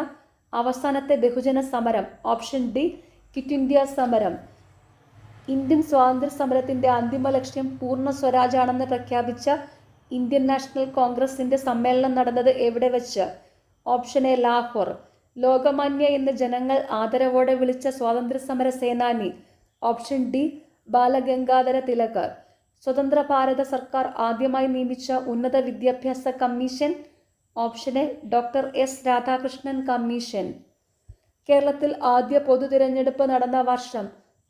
അവസാനത്തെ ബഹുജന സമരം? ഓപ്ഷൻ ഡി ക്വിറ്റ് ഇന്ത്യ സമരം. ഇന്ത്യൻ സ്വാതന്ത്ര്യ സമരത്തിന്റെ അന്തിമ ലക്ഷ്യം പൂർണ്ണ സ്വരാജാണെന്ന് പ്രഖ്യാപിച്ച ഇന്ത്യൻ നാഷണൽ കോൺഗ്രസിന്റെ സമ്മേളനം നടന്നത് എവിടെ വെച്ച്? Option A Lahore. ലോകമാന്യ എന്ന് ജനങ്ങൾ ആദരവോടെ വിളിച്ച സ്വാതന്ത്ര്യ സമര സേനാനി? Option D Balagangadhara Tilakar. സ്വതന്ത്ര ഭാരത സർക്കാർ ആദ്യമായി നിയമിച്ച ഉന്നത വിദ്യാഭ്യാസ commission? Option A doctor S Radhakrishnan commission. കേരളത്തിൽ ആദ്യ പൊതു തിരഞ്ഞെടുപ്പ് നടന്ന വർഷം?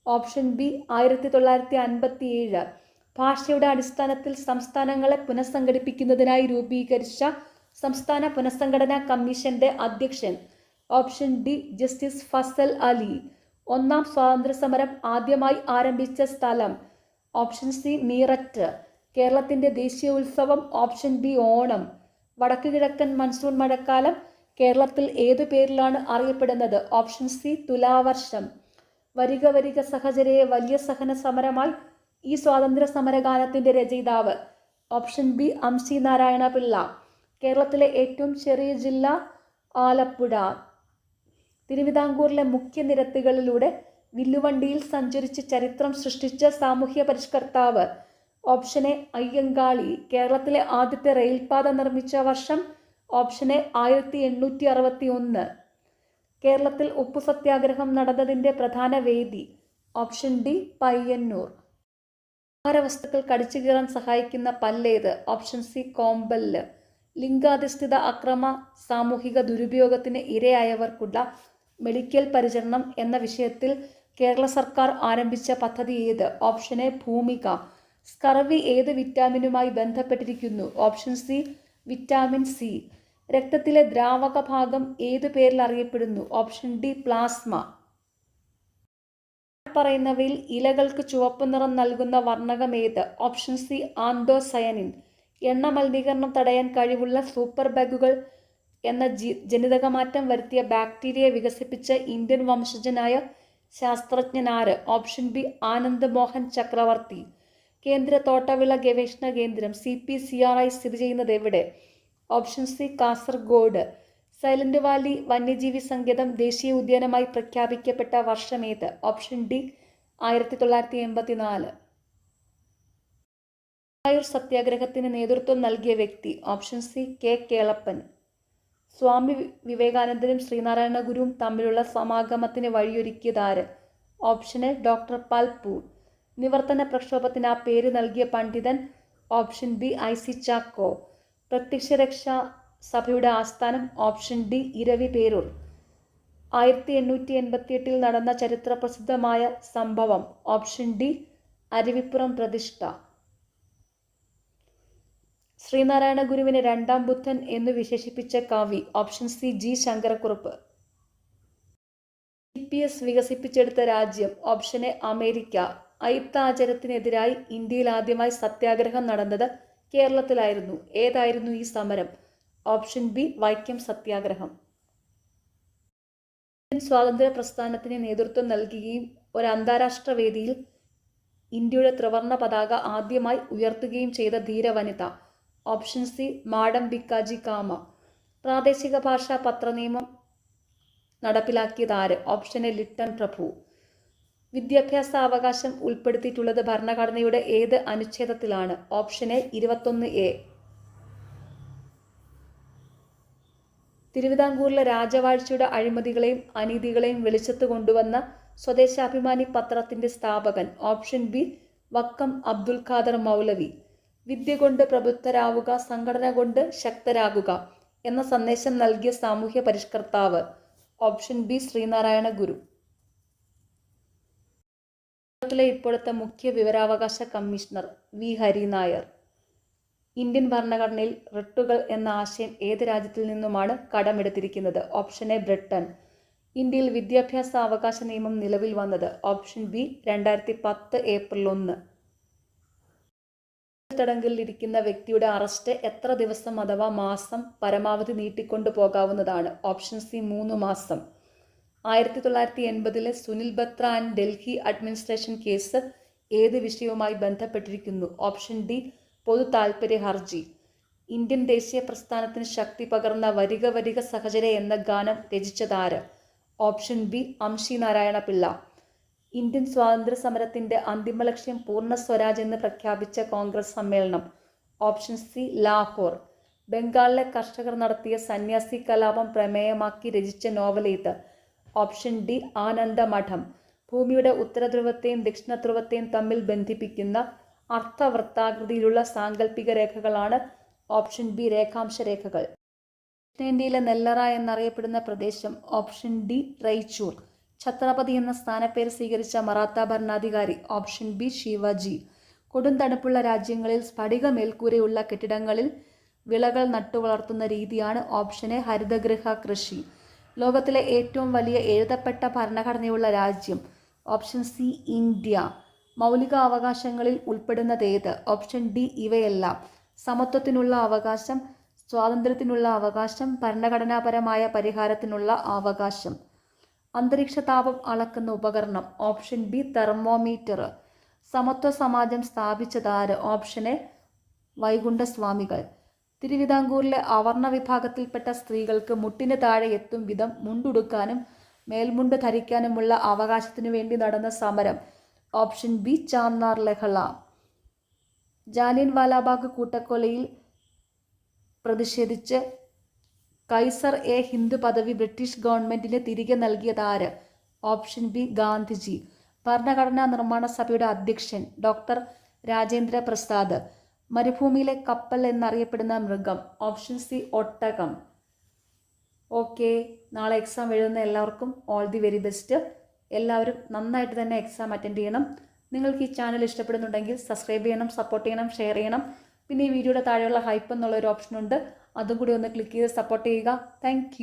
Option B 1957. ഭാഷയുടെ അടിസ്ഥാനത്തിൽ സംസ്ഥാനങ്ങളെ പുനഃസംഘടിപ്പിക്കുന്നതിനായി രൂപീകരിച്ച സംസ്ഥാന പുനഃസംഘടനാ കമ്മീഷന്റെ അധ്യക്ഷൻ. Option D justice Fazal Ali. ഒന്നാം സ്വാതന്ത്ര്യസമരം ആദ്യമായി ആരംഭിച്ച സ്ഥലം. Option C Meerut. കേരളത്തിന്റെ ദേശീയ ഉത്സവം. Option B Onam. വടക്കു കിഴക്കൻ മൺസൂൺ മഴക്കാലം കേരളത്തിൽ ഏതു പേരിലാണ് അറിയപ്പെടുന്നത്? ഓപ്ഷൻ സി തുലാവർഷം. വരിക വരിക സഹചരയെ വലിയ സഹന സമരമായി ഈ സ്വാതന്ത്ര്യ സമരഗാനത്തിന്റെ രചയിതാവ്. Option B Amshi Narayana Pillai. കേരളത്തിലെ ഏറ്റവും ചെറിയ ജില്ല ആലപ്പുഴ. തിരുവിതാംകൂറിലെ മുഖ്യ നിരത്തുകളിലൂടെ വില്ലുവണ്ടിയിൽ സഞ്ചരിച്ച് ചരിത്രം സൃഷ്ടിച്ച സാമൂഹ്യ പരിഷ്കർത്താവ്. Option A Ayyankali. കേരളത്തിലെ ആദ്യത്തെ റെയിൽപാത നിർമ്മിച്ച വർഷം. Option A 1861. കേരളത്തിൽ ഉപ്പു സത്യാഗ്രഹം നടന്നതിൻ്റെ പ്രധാന വേദി. Option D Payyanur. ആഹാരവസ്തുക്കൾ കടിച്ചു കീറാൻ സഹായിക്കുന്ന പല്ലേത്? Option C കോമ്പല്ല്. ലിംഗാധിഷ്ഠിത അക്രമ സാമൂഹിക ദുരുപയോഗത്തിന് ഇരയായവർക്കുള്ള മെഡിക്കൽ പരിചരണം എന്ന വിഷയത്തിൽ കേരള സർക്കാർ ആരംഭിച്ച പദ്ധതി ഏത്? Option A Bhumika. സ്കർവി ഏത് വിറ്റാമിനുമായി ബന്ധപ്പെട്ടിരിക്കുന്നു? Option C vitamin C. രക്തത്തിലെ ദ്രാവക ഭാഗം ഏതു പേരിൽ അറിയപ്പെടുന്നു? Option D plasma. പറയുന്നവയിൽ ഇലകൾക്ക് ചുവപ്പ് നിറം നൽകുന്ന വർണ്ണകം ഏത്? Option C anthocyanin. എണ്ണ മലിനീകരണം തടയാൻ കഴിവുള്ള സൂപ്പർ ബഗുകൾ എന്ന ജനിതകമാറ്റം വരുത്തിയ ബാക്ടീരിയയെ വികസിപ്പിച്ച ഇന്ത്യൻ വംശജനായ ശാസ്ത്രജ്ഞനാര്? Option B Anand Mohan Chakravarthy. കേന്ദ്ര തോട്ടവിള ഗവേഷണ കേന്ദ്രം CPCRI സ്ഥിതി ചെയ്യുന്നത് എവിടെ? Option C Kasaragod. Silent valley വന്യജീവി സങ്കേതം ദേശീയ ഉദ്യാനമായി പ്രഖ്യാപിക്കപ്പെട്ട വർഷമേത്? Option D 1984. ഗുരുവായൂർ സത്യാഗ്രഹത്തിന് നേതൃത്വം നൽകിയ വ്യക്തി. Option C K Kelappan. Swami വിവേകാനന്ദനും ശ്രീനാരായണ ഗുരുവും തമ്മിലുള്ള സമാഗമത്തിന് വഴിയൊരുക്കിയതാര്? Option A doctor Palpu. നിവർത്തന പ്രക്ഷോഭത്തിന് ആ പേര് നൽകിയ പണ്ഡിതൻ. Option B IC Chacko. പ്രത്യക്ഷരക്ഷാ സഭയുടെ ആസ്ഥാനം. Option D Iravi Peroor. 1888 നടന്ന ചരിത്ര പ്രസിദ്ധമായ സംഭവം. ഓപ്ഷൻ ഡി അരുവിപ്പുറം പ്രതിഷ്ഠ. ശ്രീനാരായണ ഗുരുവിനെ രണ്ടാം ബുദ്ധൻ എന്നു വിശേഷിപ്പിച്ച കവി. Option C G Sankarakurup. GPS വികസിപ്പിച്ചെടുത്ത രാജ്യം. Option A America. അയിത്താചാരത്തിനെതിരായി ഇന്ത്യയിൽ ആദ്യമായി സത്യാഗ്രഹം നടന്നത് കേരളത്തിലായിരുന്നു. ഏതായിരുന്നു ഈ സമരം? ഓപ്ഷൻ ബി വൈക്കം സത്യാഗ്രഹം. ഇന്ത്യൻ സ്വാതന്ത്ര്യ പ്രസ്ഥാനത്തിന് നേതൃത്വം നൽകുകയും ഒരു അന്താരാഷ്ട്ര വേദിയിൽ ഇന്ത്യയുടെ ത്രിവർണ്ണ പതാക ആദ്യമായി ഉയർത്തുകയും ചെയ്ത ധീരവനിത. ഓപ്ഷൻ സി മാഡം ഭിക്കാജി കാമ. പ്രാദേശിക ഭാഷാ പത്രനിയമം നടപ്പിലാക്കിയതാര്? ഓപ്ഷൻ എ ലിട്ടൺ പ്രഭു. വിദ്യാഭ്യാസ അവകാശം ഉൾപ്പെടുത്തിയിട്ടുള്ളത് ഭരണഘടനയുടെ ഏത് അനുച്ഛേദത്തിലാണ്? Option A 21A. തിരുവിതാംകൂറിലെ രാജവാഴ്ചയുടെ അഴിമതികളെയും അനീതികളെയും വെളിച്ചത്ത് കൊണ്ടുവന്ന സ്വദേശാഭിമാനി പത്രത്തിന്റെ സ്ഥാപകൻ. ഓപ്ഷൻ ബി വക്കം അബ്ദുൽ ഖാദർ മൗലവി. വിദ്യ കൊണ്ട് പ്രബുദ്ധരാവുക, സംഘടന കൊണ്ട് ശക്തരാകുക എന്ന സന്ദേശം നൽകിയ സാമൂഹ്യ പരിഷ്കർത്താവ്. ഓപ്ഷൻ ബി ശ്രീനാരായണ ഗുരു. കേരളത്തിലെ ഇപ്പോഴത്തെ മുഖ്യ വിവരാവകാശ കമ്മീഷണർ വി ഹരിനായർ. ഇന്ത്യൻ ഭരണഘടനയിൽ റിട്ടുകൾ എന്ന ആശയം ഏത് രാജ്യത്തിൽ നിന്നുമാണ് കടമെടുത്തിരിക്കുന്നത്? Option A Britain. ഇന്ത്യയിൽ വിദ്യാഭ്യാസ അവകാശ നിയമം നിലവിൽ വന്നത്. Option B 2010 April 1. തടങ്കലിലിരിക്കുന്ന വ്യക്തിയുടെ അറസ്റ്റ് എത്ര ദിവസം അഥവാ മാസം പരമാവധി നീട്ടിക്കൊണ്ടു പോകാവുന്നതാണ്? ഓപ്ഷൻ സി 3 മാസം. 1980 Sunil Batra and Delhi administration case ഏത് വിഷയവുമായി ബന്ധപ്പെട്ടിരിക്കുന്നു? ഓപ്ഷൻ ഡി പൊതു താൽപര്യ ഹർജി. ഇന്ത്യൻ ദേശീയ പ്രസ്ഥാനത്തിന് ശക്തി പകർന്ന വരിക വരിക സഹചരെ എന്ന ഗാനം രചിച്ചതാര്? Option B Amshi Narayana Pillai. Indian സ്വാതന്ത്ര്യ സമരത്തിന്റെ അന്തിമ ലക്ഷ്യം പൂർണ്ണ സ്വരാജ് എന്ന് പ്രഖ്യാപിച്ച കോൺഗ്രസ് സമ്മേളനം. Option C Lahore. ബംഗാളിലെ കർഷകർ നടത്തിയ സന്യാസി കലാപം പ്രമേയമാക്കി രചിച്ച നോവൽ ഏത്? Option D Anandamath. ഭൂമിയുടെ ഉത്തരധ്രുവത്തെയും ദക്ഷിണധ്രുവത്തെയും തമ്മിൽ ബന്ധിപ്പിക്കുന്ന അർത്ഥവൃത്താകൃതിയിലുള്ള സാങ്കല്പിക രേഖകളാണ്. ഓപ്ഷൻ ബി രേഖാംശ രേഖകൾ. ദക്ഷിണേന്ത്യയിലെ നെല്ലറ എന്നറിയപ്പെടുന്ന പ്രദേശം. Option D Raichur. ഛത്രപതി എന്ന സ്ഥാനപ്പേര് സ്വീകരിച്ച മറാത്ത ഭരണാധികാരി? Option B Shivaji. കൊടും തണുപ്പുള്ള രാജ്യങ്ങളിൽ സ്ഫടിക മേൽക്കൂരയുള്ള കെട്ടിടങ്ങളിൽ വിളകൾ നട്ടുവളർത്തുന്ന രീതിയാണ് ഓപ്ഷൻ എ ഹരിതഗൃഹ കൃഷി. ലോകത്തിലെ ഏറ്റവും വലിയ എഴുതപ്പെട്ട ഭരണഘടനയുള്ള രാജ്യം? Option C India. മൗലിക അവകാശങ്ങളിൽ ഉൾപ്പെടുന്നതേത്? ഓപ്ഷൻ ഡി ഇവയെല്ലാം. സമത്വത്തിനുള്ള അവകാശം, സ്വാതന്ത്ര്യത്തിനുള്ള അവകാശം, ഭരണഘടനാപരമായ പരിഹാരത്തിനുള്ള അവകാശം. അന്തരീക്ഷ താപം അളക്കുന്ന ഉപകരണം? Option B thermometer. സമത്വ സമാജം സ്ഥാപിച്ചതാര്? Option A വൈകുണ്ഠസ്വാമികൾ. തിരുവിതാംകൂറിലെ അവർണ വിഭാഗത്തിൽപ്പെട്ട സ്ത്രീകൾക്ക് മുട്ടിന് താഴെ എത്തും വിധം മുണ്ടുടുക്കാനും മേൽമുണ്ട് ധരിക്കാനുമുള്ള അവകാശത്തിനു വേണ്ടി നടന്ന സമരം? ഓപ്ഷൻ ബി ചാന്നാർ ലഹള. ജാലിയൻ വാലാബാഗ് കൂട്ടക്കൊലയിൽ പ്രതിഷേധിച്ച് കൈസർ എ ഹിന്ദ് പദവി ബ്രിട്ടീഷ് ഗവൺമെന്റിന് തിരികെ നൽകിയതാര്? Option B Gandhiji. ഭരണഘടനാ നിർമ്മാണ സഭയുടെ അധ്യക്ഷൻ? ഡോക്ടർ രാജേന്ദ്ര പ്രസാദ്. മരുഭൂമിയിലെ കപ്പൽ എന്നറിയപ്പെടുന്ന മൃഗം? ഓപ്ഷൻ സി ഒട്ടകം. ഓക്കെ, നാളെ എക്സാം എഴുതുന്ന എല്ലാവർക്കും ഓൾ ദി വെരി ബെസ്റ്റ്. എല്ലാവരും നന്നായിട്ട് തന്നെ എക്സാം അറ്റൻഡ് ചെയ്യണം. നിങ്ങൾക്ക് ഈ ചാനൽ ഇഷ്ടപ്പെടുന്നുണ്ടെങ്കിൽ സബ്സ്ക്രൈബ് ചെയ്യണം, സപ്പോർട്ട് ചെയ്യണം, ഷെയർ ചെയ്യണം. പിന്നെ ഈ വീഡിയോയുടെ താഴെയുള്ള ഹൈപ്പ് എന്നുള്ള ഒരു ഓപ്ഷൻ ഉണ്ട്, അതും കൂടി ഒന്ന് ക്ലിക്ക് ചെയ്ത് സപ്പോർട്ട് ചെയ്യുക. താങ്ക്